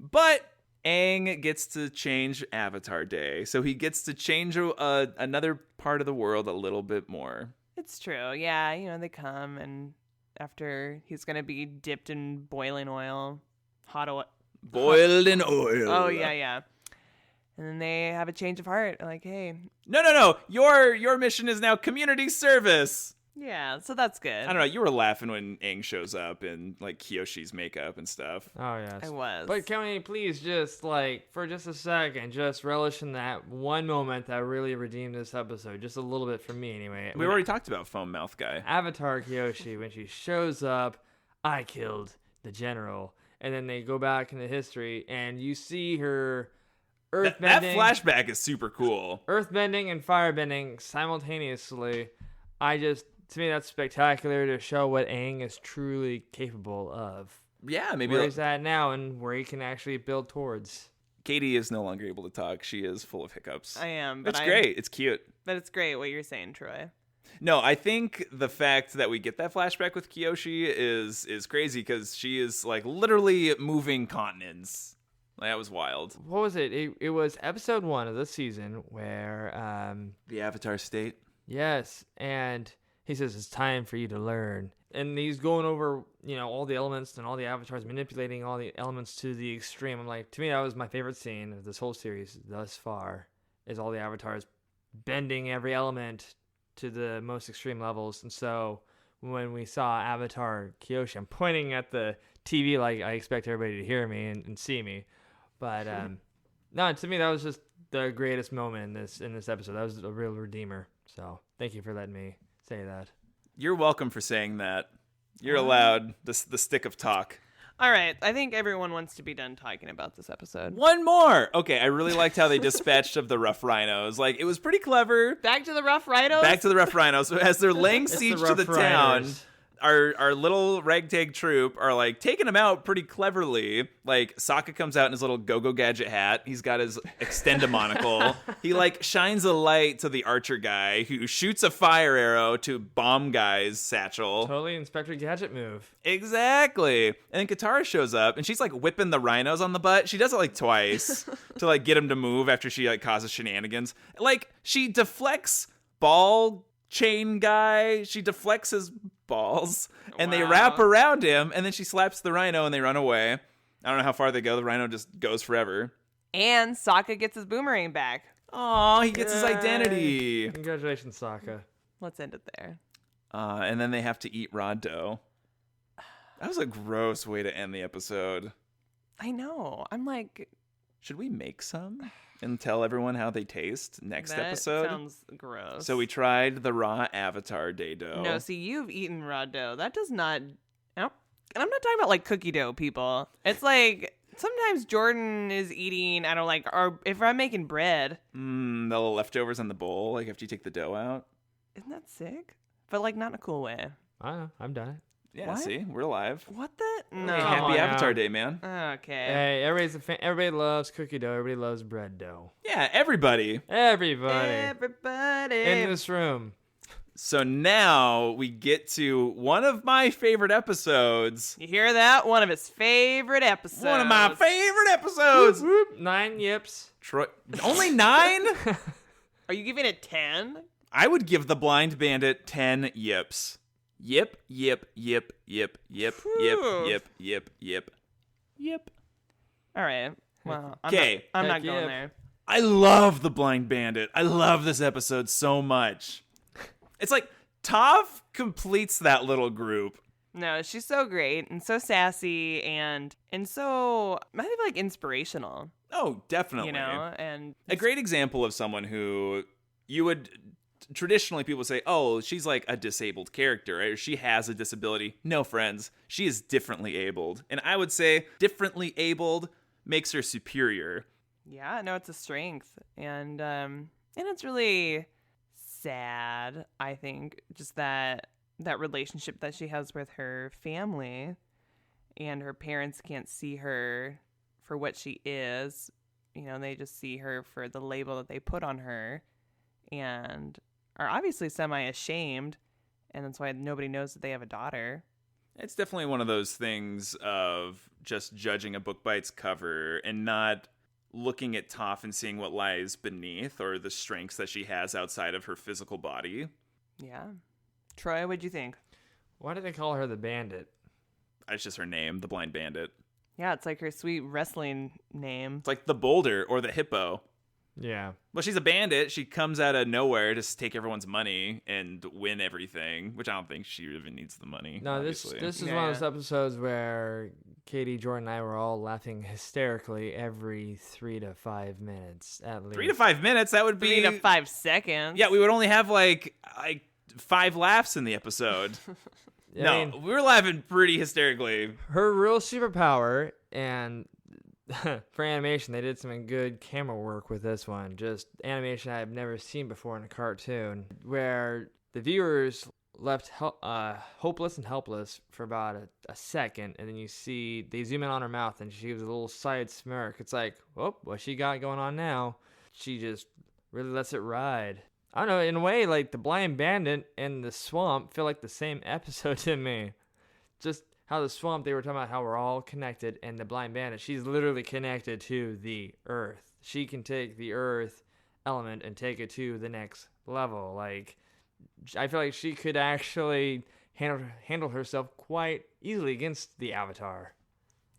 But Aang gets to change Avatar Day, so he gets to change another part of the world a little bit more. It's true. Yeah, they come and after he's going to be dipped in boiling oil, hot oil. Boiled in oil. Oh, yeah. And then they have a change of heart. Like, hey. No. Your mission is now community service. Yeah, so that's good. I don't know. You were laughing when Aang shows up in like Kyoshi's makeup and stuff. oh yes. I was. But can we please just for just a second, just relish in that one moment that really redeemed this episode, just a little bit for me anyway. We already talked about Foam Mouth Guy. Avatar Kyoshi, when she shows up, I killed the general, and then they go back into history, and you see her That earthbending, flashback is super cool. earthbending and firebending simultaneously. To me, that's spectacular to show what Aang is truly capable of. Yeah, maybe Where he's at now and where he can actually build towards. Katie is no longer able to talk. She is full of hiccups. I am. But It's great. It's cute. But it's great what you're saying, Troy. No, I think the fact that we get that flashback with Kyoshi is crazy because she is like literally moving continents. Like, that was wild. What was it? It was episode 1 of the season where, The Avatar State. yes, and he says it's time for you to learn. And he's going over, all the elements and all the avatars, manipulating all the elements to the extreme. I'm like, to me, that was my favorite scene of this whole series thus far, is all the avatars bending every element to the most extreme levels. And so when we saw Avatar Kyoshi, I'm pointing at the TV like I expect everybody to hear me and see me. But no, to me, that was just the greatest moment in this episode. That was a real redeemer. So thank you for letting me say that. You're welcome for saying that. You're allowed the stick of talk. All right. I think everyone wants to be done talking about this episode. One more. Okay, I really liked how they dispatched of the Rough Rhinos. Like, it was pretty clever. Back to the Rough Rhinos? Back to the Rough Rhinos. So as they're laying It's the siege to Rough the town, Riders. our little ragtag troop are like taking him out pretty cleverly. Like Sokka comes out in his little go-go gadget hat. He's got his extend-a-monocle. He like shines a light to the archer guy who shoots a fire arrow to bomb guy's satchel. Totally Inspector Gadget move. Exactly. And then Katara shows up and she's like whipping the rhinos on the butt. She does it like twice to like get him to move after she like causes shenanigans. Like she deflects ball chain guy. She deflects his balls and they wrap around him and then she slaps the rhino and they run away. I don't know how far they go. The rhino just goes forever. And Sokka gets his boomerang back. Oh, he gets his identity. Congratulations, Sokka. Let's end it there. And then they have to eat raw dough. That was a gross way to end the episode. I know. I'm like, should we make some and tell everyone how they taste next that episode? Sounds gross. So we tried the raw Avatar day dough. No, see, you've eaten raw dough. That does not. And I'm not talking about like cookie dough, people. It's like sometimes Jordan is eating. I don't like, or if I'm making bread. The little leftovers in the bowl, like after you take the dough out. Isn't that sick? But like not in a cool way. I don't know. I've done it. Yeah, What? see, we're alive. What the? No. Hey, happy on Avatar now. Day, man. Okay. Hey, everybody loves cookie dough. Everybody loves bread dough. Yeah, everybody. Everybody Everybody. in this room. So now we get to one of my favorite episodes. You hear that? One of his favorite episodes. One of my favorite episodes. Whoop, whoop. 9 yips. Troy, only 9? Are you giving it 10? I would give the Blind Bandit 10 yips. Yip, yip, yip, yip, yip, yip, Whew. yip, yip, yip, yip. All right. Well, Okay. I'm not Heck going yeah. there. I love the Blind Bandit. I love this episode so much. It's like Toph completes that little group. No, she's so great and so sassy and so I think like inspirational. Oh, definitely. You know, and A great example of someone who you would traditionally people say, oh, she's like a disabled character, right? Or she has a disability. No, friends, she is differently abled. And I would say differently abled makes her superior. yeah, no, it's a strength, and it's really sad. I think just that relationship that she has with her family, and her parents can't see her for what she is. You know, they just see her for the label that they put on her, and are obviously semi-ashamed, and that's why nobody knows that they have a daughter. It's definitely one of those things of just judging a book by its cover and not looking at Toph and seeing what lies beneath or the strengths that she has outside of her physical body. Yeah. Troy, what'd you think? Why do they call her the bandit? That's just her name, the Blind Bandit. Yeah, it's like her sweet wrestling name. It's like the boulder or the hippo. Yeah. Well, she's a bandit. She comes out of nowhere to take everyone's money and win everything, which I don't think she even needs the money. No, obviously. this is Yeah, one of those yeah. episodes where Katie, Jordan, and I were all laughing hysterically every 3 to 5 minutes at least. 3 to 5 minutes. That would be 3 to 5 seconds. Yeah, we would only have like 5 laughs in the episode. I No, mean, we were laughing pretty hysterically. her real superpower, and for animation, they did some good camera work with this one. Just animation I've never seen before in a cartoon, where the viewers left hopeless and helpless for about a second, and then you see they zoom in on her mouth, and she gives a little side smirk. It's like, oh, what she got going on now? She just really lets it ride. I don't know, in a way, like the Blind Bandit and the Swamp feel like the same episode to me. Just how the Swamp, they were talking about how we're all connected, and the Blind Bandit, she's literally connected to the Earth. She can take the Earth element and take it to the next level. Like, I feel like she could actually handle herself quite easily against the Avatar.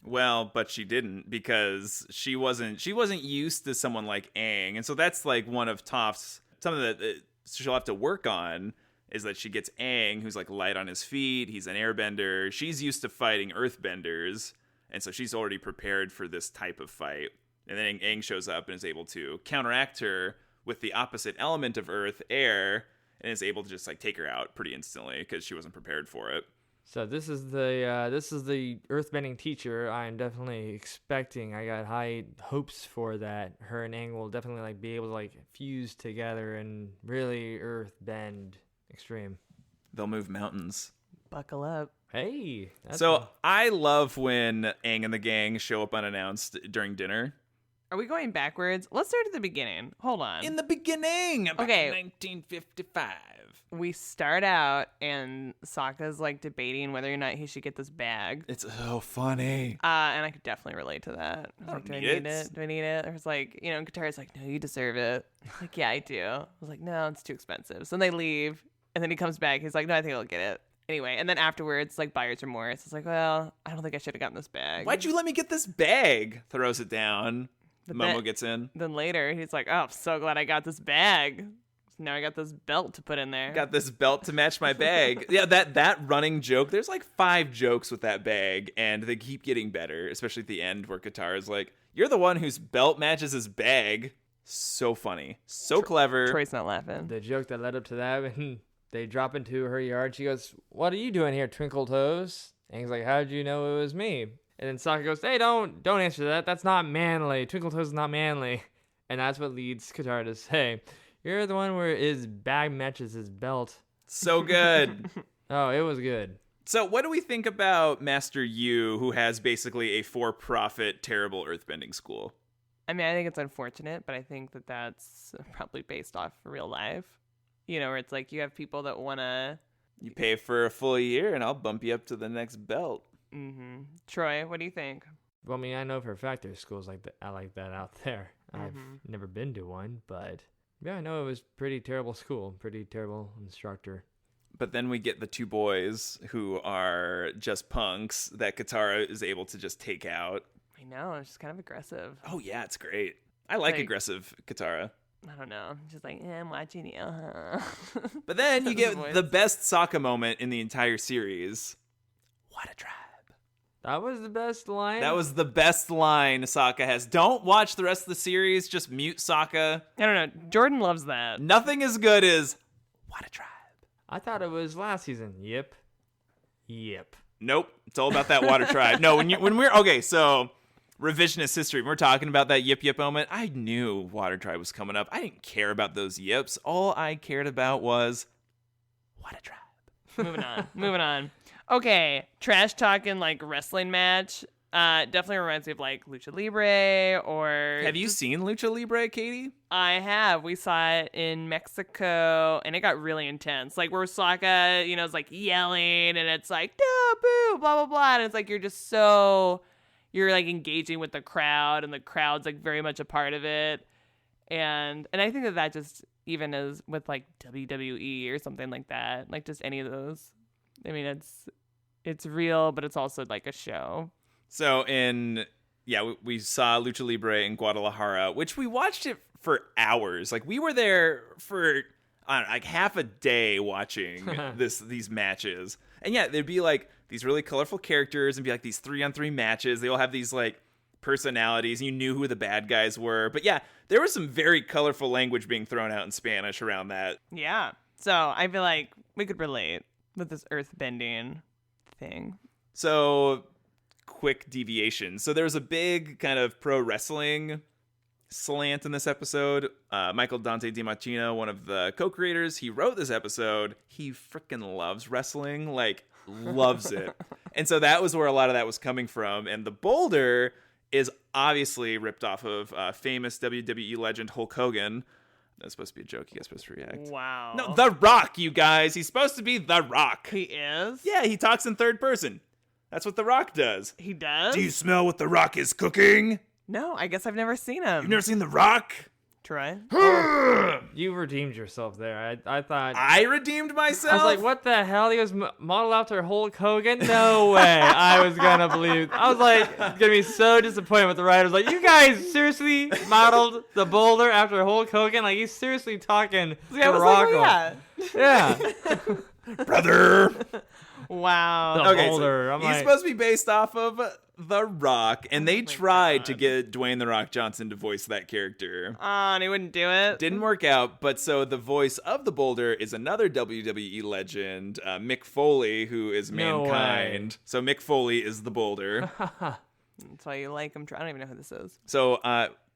Well, but she didn't because she wasn't used to someone like Aang, and so that's like one of Toph's something that she'll have to work on. Is that she gets Aang, who's like light on his feet. He's an airbender. She's used to fighting earthbenders, and so she's already prepared for this type of fight. And then Aang shows up and is able to counteract her with the opposite element of earth, air, and is able to just like take her out pretty instantly because she wasn't prepared for it. So this is the earthbending teacher I'm definitely expecting. I got high hopes for that. Her and Aang will definitely like be able to like fuse together and really earthbend extreme. They'll move mountains. Buckle up. Hey. That's So I love when Aang and the gang show up unannounced during dinner. Are we going backwards? Let's start at the beginning. Hold on. In the beginning, back Okay. in 1955. We start out and Sokka's like debating whether or not he should get this bag. It's so funny. And I could definitely relate to that. I was I like, don't do I need need it. it? Do I need it? There's like, Katara's like, no, you deserve it. I'm like, yeah, I do. I was like, no, it's too expensive. So then they leave, and then he comes back. He's like, no, I think I'll get it. Anyway, and then afterwards, like, buyer's remorse. It's like, well, I don't think I should have gotten this bag. Why'd you let me get this bag? Throws it down. But Momo then- gets in. Then later, he's like, oh, I'm so glad I got this bag. Now I got this belt to put in there. Got this belt to match my bag. Yeah, that running joke. There's like 5 jokes with that bag, and they keep getting better, especially at the end where Katara's like, "You're the one whose belt matches his bag." So funny, so clever. Troy's not laughing. the joke that led up to that. When they drop into her yard, she goes, "What are you doing here, Twinkle Toes?" And he's like, "How did you know it was me?" And then Sokka goes, "Hey, don't answer that. That's not manly. Twinkle Toes is not manly." And that's what leads Katara to say, "You're the one where his bag matches his belt." So good. Oh, it was good. So what do we think about Master Yue, who has basically a for-profit terrible earthbending school? I mean, I think it's unfortunate, but I think that that's probably based off real life. Where it's like you have people that want to... You pay for a full year, and I'll bump you up to the next belt. Mm-hmm. Troy, what do you think? Well, I mean, I know for a fact there's schools like that out there. I've never been to one, but yeah, I know it was pretty terrible school, pretty terrible instructor. But then we get the 2 boys who are just punks that Katara is able to just take out. I know, it's just kind of aggressive. Oh, yeah, it's great. I like Like- aggressive Katara. I don't know. Just like, I'm watching you. Huh? But then you Those get boys. the best Sokka moment in the entire series. What a tribe. That was the best line. That was the best line Sokka has. Don't watch the rest of the series. Just mute Sokka. I don't know. Jordan loves that. Nothing as good as what a tribe. I thought it was last season. Yip. Nope. It's all about that water tribe. No, when we're okay, so revisionist history. When we're talking about that Yip Yip moment, I knew water tribe was coming up. I didn't care about those yips. All I cared about was what a tribe. Moving on. Okay, trash talking like wrestling match. Definitely reminds me of like Lucha Libre or. Have you seen Lucha Libre, Katie? I have. We saw it in Mexico, and it got really intense. Like where Sokka, is like yelling, and it's like no, boo, blah blah blah, and it's like you're like engaging with the crowd, and the crowd's like very much a part of it, and I think that just even is with like WWE or something like that, like just any of those. I mean, it's real, but it's also like a show. So we saw Lucha Libre in Guadalajara, which we watched it for hours. Like we were there for I don't know, like half a day watching these matches. And yeah, there'd be like these really colorful characters and be like these 3-on-3 matches. They all have these like personalities. You knew who the bad guys were. But yeah, there was some very colorful language being thrown out in Spanish around that. Yeah. So I feel like we could relate with this earthbending thing. So quick deviation. So there's a big kind of pro wrestling slant in this episode. Michael Dante DiMartino, one of the co-creators, he wrote this episode. He freaking loves wrestling, like loves it. And so that was where a lot of that was coming from. And the boulder is obviously ripped off of famous WWE legend Hulk Hogan. That's supposed to be a joke. You guys are supposed to react. Wow. No, The Rock, you guys. He's supposed to be The Rock. He is? Yeah, he talks in third person. That's what The Rock does. He does? Do you smell what The Rock is cooking? No, I guess I've never seen him. You've never seen The Rock? Troy? You redeemed yourself there. I thought. I redeemed myself? I was like, what the hell? He was modeled after Hulk Hogan? No way. I was going to believe. I was like, going to be so disappointed with the writers. Like, you guys seriously modeled the boulder after Hulk Hogan? Like, he's seriously talking See, I to was Rock. like, oh, yeah. Yeah. Brother. Wow. The Okay, boulder. I'm he's like, supposed to be based off of The Rock, and they my tried to God. get Dwayne The Rock Johnson to voice that character. And he wouldn't do it? Didn't work out, but so the voice of the boulder is another WWE legend, Mick Foley, who is No Mankind. way. So Mick Foley is the boulder. That's why you like him. I don't even know who this is. So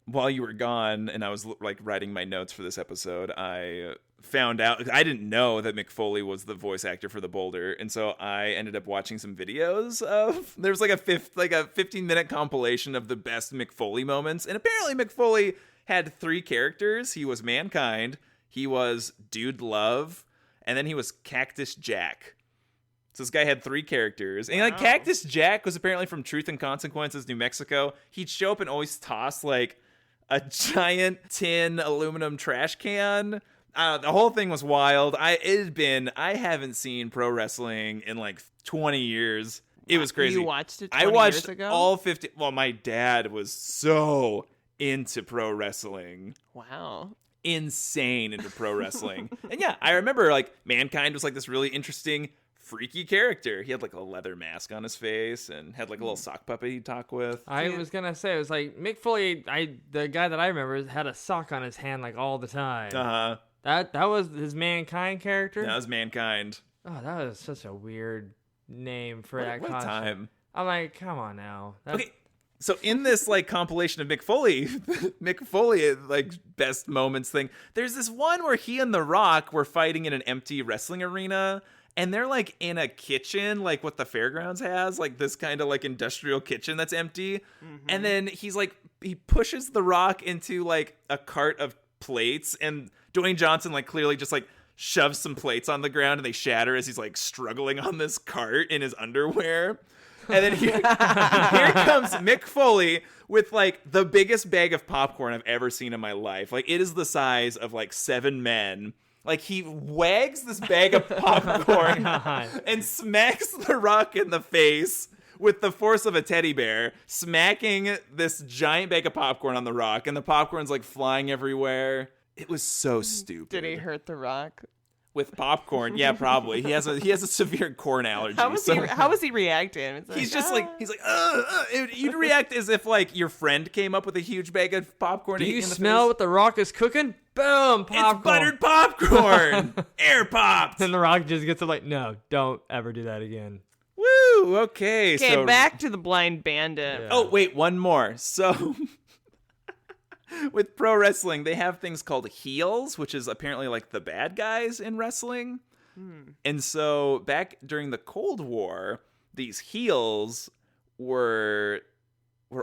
while you were gone and I was like writing my notes for this episode, I found out, I didn't know that Mick Foley was the voice actor for the Boulder, and so I ended up watching some videos of, there's like a 15-minute compilation of the best Mick Foley moments, and apparently Mick Foley had 3 characters. He was Mankind, he was Dude Love, and then he was Cactus Jack. So this guy had 3 characters, and like Cactus Jack was apparently from Truth and Consequences, New Mexico. He'd show up and always toss like a giant tin aluminum trash can. The whole thing was wild. I haven't seen pro wrestling in like 20 years. It was crazy. You watched it 20 I watched years ago? all 50. Well, my dad was so into pro wrestling. Wow. Insane into pro wrestling. And yeah, I remember like Mankind was like this really interesting, freaky character. He had like a leather mask on his face and had like a little sock puppet he'd talk with. I was gonna say, it was like Mick Foley. The guy that I remember had a sock on his hand like all the time. Uh-huh. That was his Mankind character. That was Mankind. Oh, that was such a weird name for that What a costume. time. I'm like, come on now. Okay, so in this like compilation of Mick Foley, like best moments thing, there's this one where he and The Rock were fighting in an empty wrestling arena, and they're like in a kitchen, like what the fairgrounds has, like this kind of like industrial kitchen that's empty. And then he pushes The Rock into like a cart of plates, and Dwayne Johnson like clearly just like shoves some plates on the ground and they shatter as he's like struggling on this cart in his underwear. And then here comes Mick Foley with like the biggest bag of popcorn I've ever seen in my life. Like it is the size of like 7 men. Like he wags this bag of popcorn and smacks The Rock in the face with the force of a teddy bear, smacking this giant bag of popcorn on The Rock, and the popcorn's like flying everywhere. It was so stupid. Did he hurt The Rock? With popcorn? Yeah, probably. He has a severe corn allergy. How was he reacting? It's He's just like you'd react as if like your friend came up with a huge bag of popcorn. Do and hit you in the smell face. what The Rock is cooking? Boom, popcorn. It's buttered popcorn. Air popped. And The Rock just gets up like, no, don't ever do that again. Woo. Okay. Okay, So back to the Blind Bandit. Yeah. Oh wait, one more. So. With pro wrestling, they have things called heels, which is apparently like the bad guys in wrestling. And so back during the Cold War, these heels were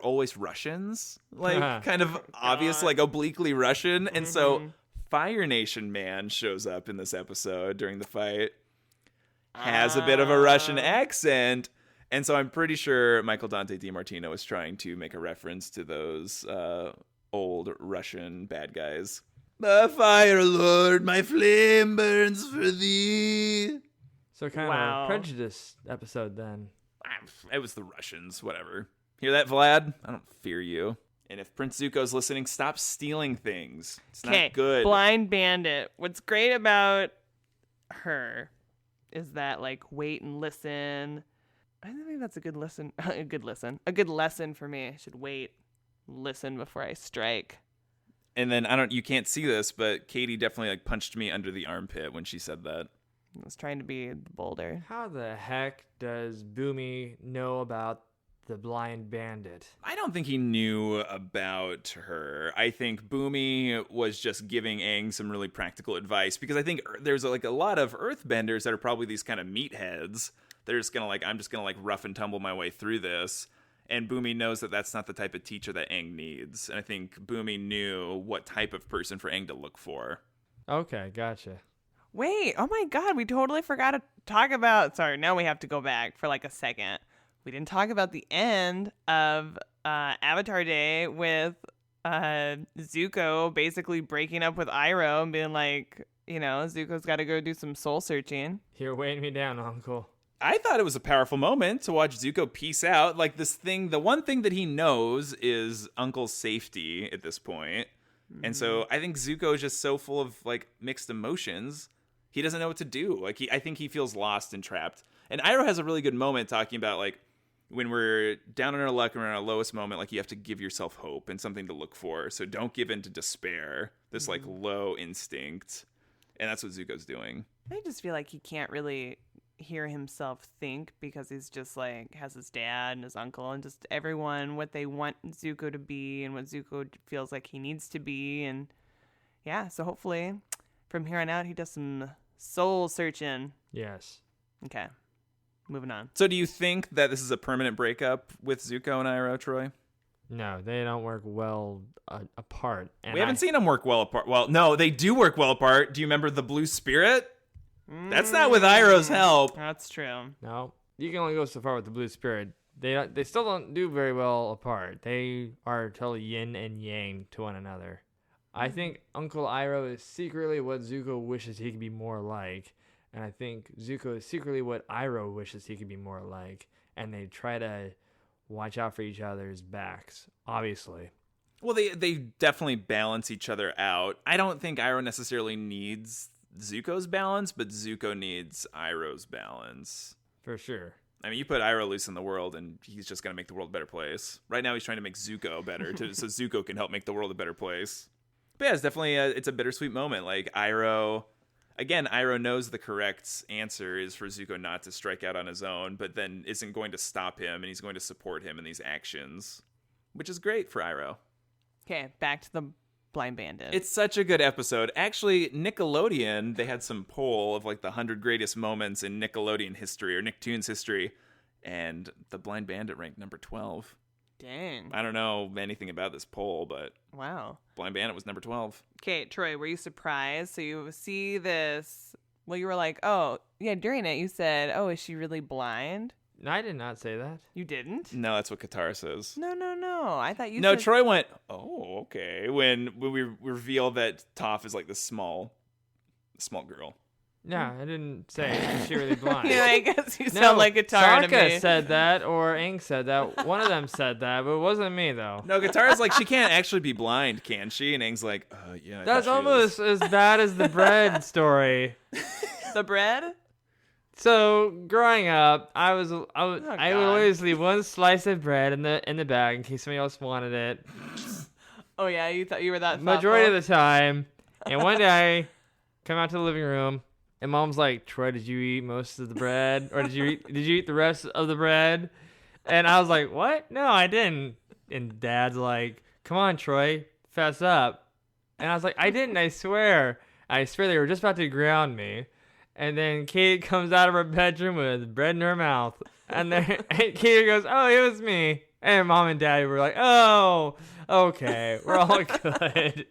always Russians, like kind of obvious, like obliquely Russian. And so Fire Nation Man shows up in this episode during the fight, has a bit of a Russian accent. And so I'm pretty sure Michael Dante DiMartino is trying to make a reference to those old Russian bad guys. The Fire Lord, my flame burns for thee. So kind Wow. of prejudice episode then. It was the Russians, whatever. Hear that, Vlad? I don't fear you. And if Prince Zuko's listening, stop stealing things. It's not good. Blind Bandit. What's great about her is that like wait and listen. I think that's a good listen. A good lesson for me. I should wait, listen before I strike. And then you can't see this, but Katie definitely like punched me under the armpit when she said that. I was trying to be the boulder. How the heck does Boomy know about the Blind Bandit? I don't think he knew about her. I think Boomy was just giving Aang some really practical advice, because I think there's like a lot of earthbenders that are probably these kind of meatheads. They're just gonna like, I'm just gonna like rough and tumble my way through this. And Boomy knows that that's not the type of teacher that Aang needs. And I think Boomy knew what type of person for Aang to look for. Okay, gotcha. Wait, oh my god, we totally forgot to talk about. Sorry, now we have to go back for like a second. We didn't talk about the end of Avatar Day with Zuko basically breaking up with Iroh and being like, Zuko's got to go do some soul searching. You're weighing me down, Uncle. I thought it was a powerful moment to watch Zuko peace out. Like the one thing that he knows is Uncle's safety at this point. And so I think Zuko is just so full of like mixed emotions. He doesn't know what to do. Like I think he feels lost and trapped. And Iroh has a really good moment talking about like when we're down on our luck and we're in our lowest moment, like you have to give yourself hope and something to look for. So don't give in to despair, this like low instinct. And that's what Zuko's doing. I just feel like he can't really hear himself think because he's just like has his dad and his uncle and just everyone what they want Zuko to be and what Zuko feels like he needs to be. And yeah, so hopefully from here on out he does some soul searching. Yes. Okay, moving on. So do you think that this is a permanent breakup with Zuko and Iroh, Troy? No, they don't work well apart. And We haven't seen them work well apart. Well, no, they do work well apart. Do you remember the Blue Spirit? That's not with Iroh's help. That's true. No, you can only go so far with the Blue Spirit. They still don't do very well apart. They are totally yin and yang to one another. I think Uncle Iroh is secretly what Zuko wishes he could be more like, and I think Zuko is secretly what Iroh wishes he could be more like, and they try to watch out for each other's backs, obviously. Well, they definitely balance each other out. I don't think Iroh necessarily needs Zuko's balance, but Zuko needs Iroh's balance. For sure. I mean, you put Iroh loose in the world, and he's just going to make the world a better place. Right now, he's trying to make Zuko better, so Zuko can help make the world a better place. But yeah, it's definitely it's a bittersweet moment. Like, Iroh knows the correct answer is for Zuko not to strike out on his own, but then isn't going to stop him, and he's going to support him in these actions, which is great for Iroh. Okay, back to the Blind Bandit. It's such a good episode. Actually, Nickelodeon, they had some poll of like the 100 greatest moments in Nickelodeon history or Nicktoons history, and the Blind Bandit ranked number 12. Dang. I don't know anything about this poll, but Wow. Blind Bandit was number 12. Okay, Troy, were you surprised? So you see this, well, you were like, oh, yeah, during it you said, oh, is she really blind? No, I did not say that. You didn't? No, that's what Katara says. No. I thought you No, said... Troy went, oh, okay, when we revealed that Toph is like this small girl. No, I didn't say is she really blind. Yeah, I guess you sound like Katara to Sokka me. said that, or Aang said that. One of them said that, but it wasn't me, though. No, Katara's like, she can't actually be blind, can she? And Aang's like, yeah, I That's thought she is." almost as bad as the bread story. The bread? So growing up, I would God. always leave one slice of bread in the bag in case somebody else wanted it. Oh, yeah, you thought you were that Majority thoughtful? of the time. And one day, come out to the living room, and Mom's like, "Troy, did you eat most of the bread, or did you eat the rest of the bread?" And I was like, "What? No, I didn't." And Dad's like, "Come on, Troy, fess up." And I was like, "I didn't. I swear. I swear they were just about to ground me." And then Kate comes out of her bedroom with bread in her mouth. And then and Kate goes, "Oh, it was me." And Mom and Dad were like, "Oh, okay, we're all good."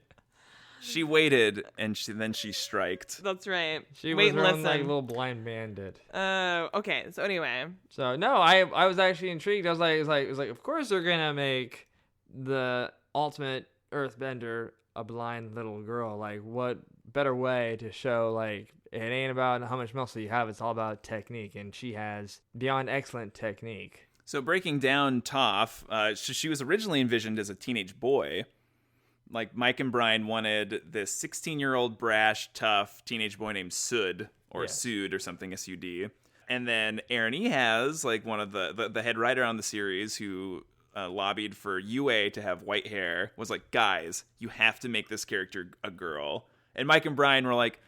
She waited, and then she striked. That's right. She Wait was and her own, like, listen. little blind bandit. Okay, so anyway. So no, I was actually intrigued. I was like, of course they're gonna make the ultimate earthbender a blind little girl. Like, what better way to show, like, it ain't about how much muscle you have, it's all about technique, and she has beyond excellent technique. So breaking down Toph, she was originally envisioned as a teenage boy. Like, Mike and Brian wanted this 16-year-old brash, tough teenage boy named Sud, or Yeah. Sud or something, S-U-D. And then Aaron Ehas, like one of the head writer on the series who lobbied for Yue to have white hair, was like, guys, you have to make this character a girl. And Mike and Brian were like,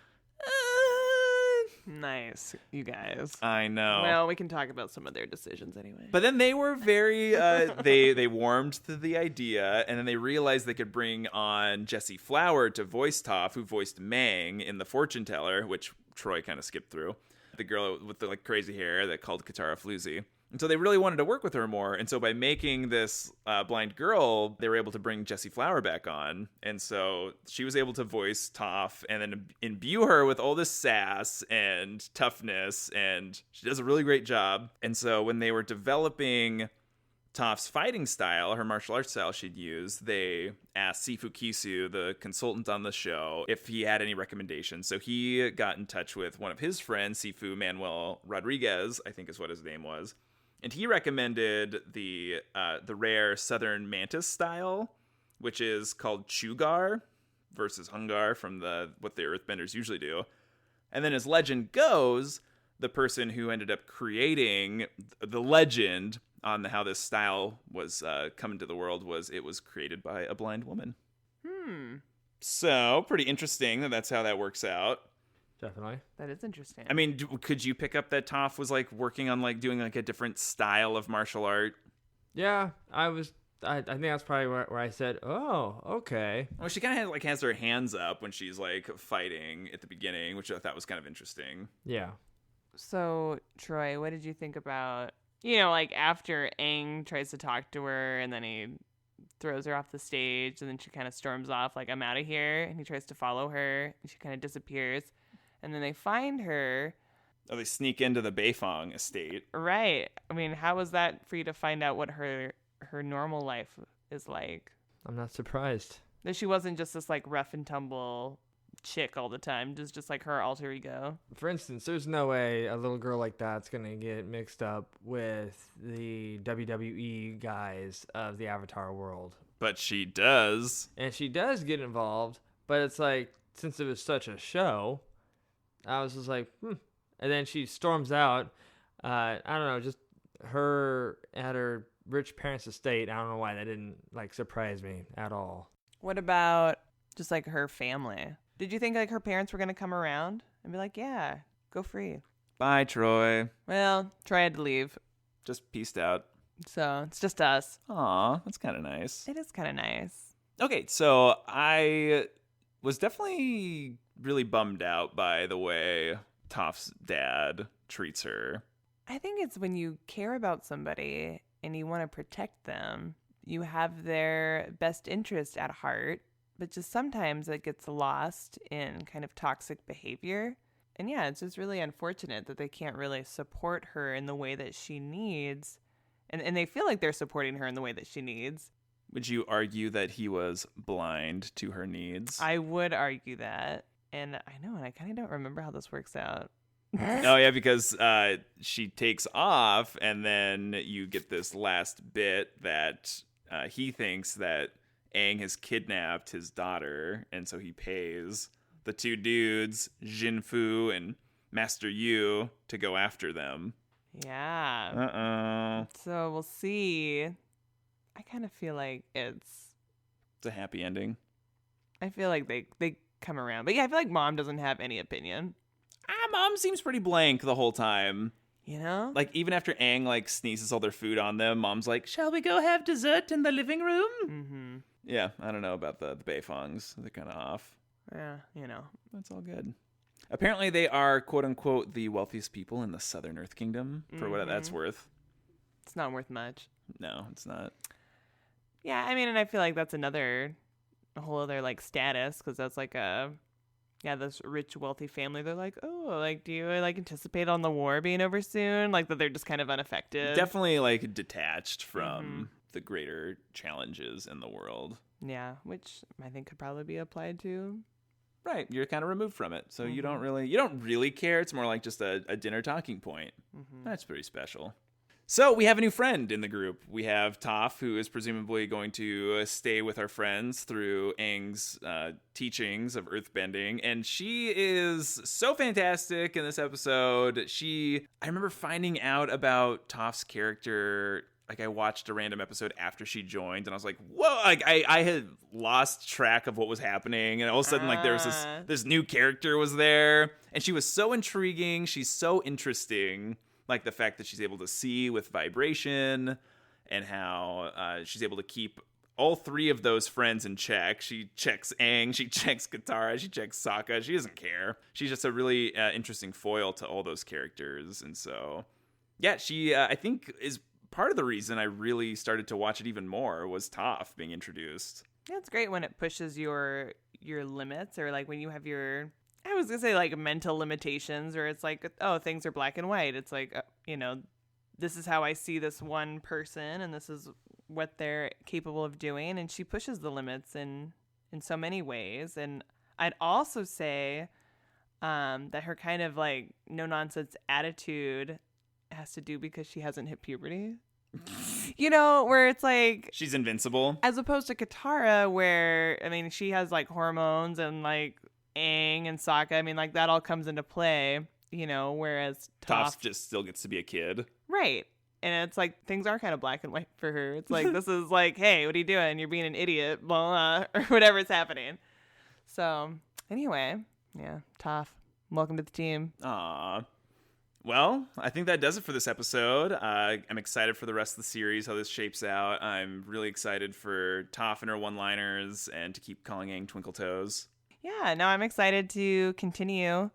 Nice, you guys. I know. Well, we can talk about some of their decisions anyway. But then they were very, they warmed to the idea, and then they realized they could bring on Jesse Flower to voice Toph, who voiced Mang in The Fortune Teller, which Troy kind of skipped through. The girl with the like crazy hair that called Katara Floozy. And so they really wanted to work with her more. And so by making this blind girl, they were able to bring Jessie Flower back on. And so she was able to voice Toph and then imbue her with all this sass and toughness. And she does a really great job. And so when they were developing Toph's fighting style, her martial arts style she'd use, they asked Sifu Kisu, the consultant on the show, if he had any recommendations. So he got in touch with one of his friends, Sifu Manuel Rodriguez, I think is what his name was. And he recommended the rare Southern Mantis style, which is called Chugar versus Hungar from what the Earthbenders usually do. And then as legend goes, the person who ended up creating the legend on how this style was coming to the world was created by a blind woman. So pretty interesting that's how that works out. Definitely. That is interesting. I mean, could you pick up that Toph was like working on like doing like a different style of martial art? Yeah, I think that's probably where I said, oh, okay. Well, she kind of like has her hands up when she's like fighting at the beginning, which I thought was kind of interesting. Yeah. So, Troy, what did you think about, like after Aang tries to talk to her and then he throws her off the stage and then she kind of storms off like, I'm out of here. And he tries to follow her and she kind of disappears. And then they find her. Oh, they sneak into the Beifong estate. Right. I mean, how was that for you to find out what her normal life is like? I'm not surprised. That she wasn't just this like rough and tumble chick all the time, just like her alter ego. For instance, there's no way a little girl like that's gonna get mixed up with the WWE guys of the Avatar world. But she does. And she does get involved, but it's like, since it was such a show, I was just like, And then she storms out. I don't know, just her at her rich parents' estate. I don't know why that didn't like surprise me at all. What about just like her family? Did you think like her parents were going to come around and be like, yeah, go free? Bye, Troy. Well, Troy had to leave. Just peaced out. So it's just us. Aw, that's kind of nice. It is kind of nice. Okay, so I was definitely really bummed out by the way Toph's dad treats her. I think it's when you care about somebody and you want to protect them, you have their best interest at heart, but just sometimes it gets lost in kind of toxic behavior. And yeah, it's just really unfortunate that they can't really support her in the way that she needs. And they feel like they're supporting her in the way that she needs. Would you argue that he was blind to her needs? I would argue that. And I know, and I kind of don't remember how this works out. Oh, yeah, because she takes off, and then you get this last bit that he thinks that Aang has kidnapped his daughter, and so he pays the two dudes, Jinfu and Master Yu, to go after them. Yeah. Uh-oh. So we'll see. I kind of feel like it's a happy ending. I feel like they come around. But yeah, I feel like Mom doesn't have any opinion. Mom seems pretty blank the whole time. You know? Like, even after Aang, like, sneezes all their food on them, Mom's like, shall we go have dessert in the living room? Mm-hmm. Yeah, I don't know about the Beifongs. They're kind of off. Yeah, you know. That's all good. Apparently, they are, quote-unquote, the wealthiest people in the Southern Earth Kingdom, for what that's worth. It's not worth much. No, it's not. Yeah, I mean, and I feel like that's a whole other, like, status, because that's like this rich, wealthy family. They're like, oh, like, do you, like, anticipate on the war being over soon? Like, that they're just kind of unaffected. Definitely, like, detached from the greater challenges in the world. Yeah, which I think could probably be applied to. Right, you're kind of removed from it, so you don't really care. It's more like just a dinner talking point. That's pretty special. So we have a new friend in the group. We have Toph, who is presumably going to stay with our friends through Aang's teachings of earthbending. And she is so fantastic in this episode. I remember finding out about Toph's character. Like, I watched a random episode after she joined, and I was like, whoa, like, I had lost track of what was happening. And all of a sudden, like, there was this new character was there. And she was so intriguing. She's so interesting. Like the fact that she's able to see with vibration and how she's able to keep all three of those friends in check. She checks Aang, she checks Katara, she checks Sokka. She doesn't care. She's just a really interesting foil to all those characters. And so, yeah, she, I think, is part of the reason I really started to watch it even more was Toph being introduced. Yeah, it's great when it pushes your limits, or like when you have your... I was going to say like mental limitations, or it's like, oh, things are black and white. It's like, this is how I see this one person and this is what they're capable of doing. And she pushes the limits in so many ways. And I'd also say that her kind of like no nonsense attitude has to do because she hasn't hit puberty. Where it's like... She's invincible. As opposed to Katara, where, I mean, she has like hormones and like Aang and Sokka, I mean, like, that all comes into play, whereas Toph just still gets to be a kid. Right. And it's like, things are kind of black and white for her. It's like, this is like, hey, what are you doing? You're being an idiot, blah, blah, or whatever's happening. So, anyway, yeah, Toph, Welcome to the team. Aw. Well, I think that does it for this episode. I'm excited for the rest of the series, how this shapes out. I'm really excited for Toph and her one-liners and to keep calling Aang Twinkle Toes. Yeah, no, I'm excited to continue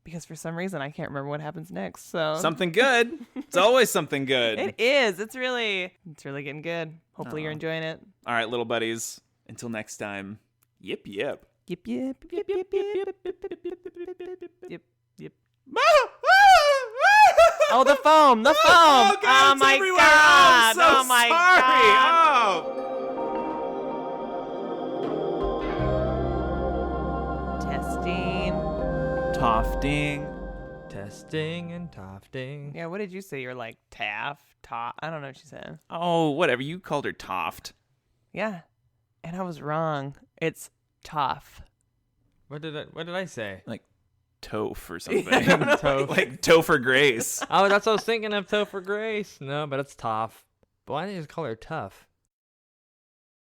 because for some reason I can't remember what happens next. So Something good. It's always something good. it is. It's really getting good. Hopefully you're enjoying it. All right, little buddies. Until next time, yip yip. Yip yip yip yip yip yip yip. Oh, the foam! The foam! Oh, God, it's my everywhere. God! Oh, I'm so oh my sorry. God! Testing. Tofting. Testing and tofting. Yeah, what did you say? You're like Tough Toph. I don't know what you said. Oh, whatever. You called her Toft. Yeah, and I was wrong. It's tough. What did I say? Like Toph or something. Toph. Like Topher Grace. Oh, that's what I was thinking of, Toph for Grace. No, but it's Toph. But why didn't you just call her Tough?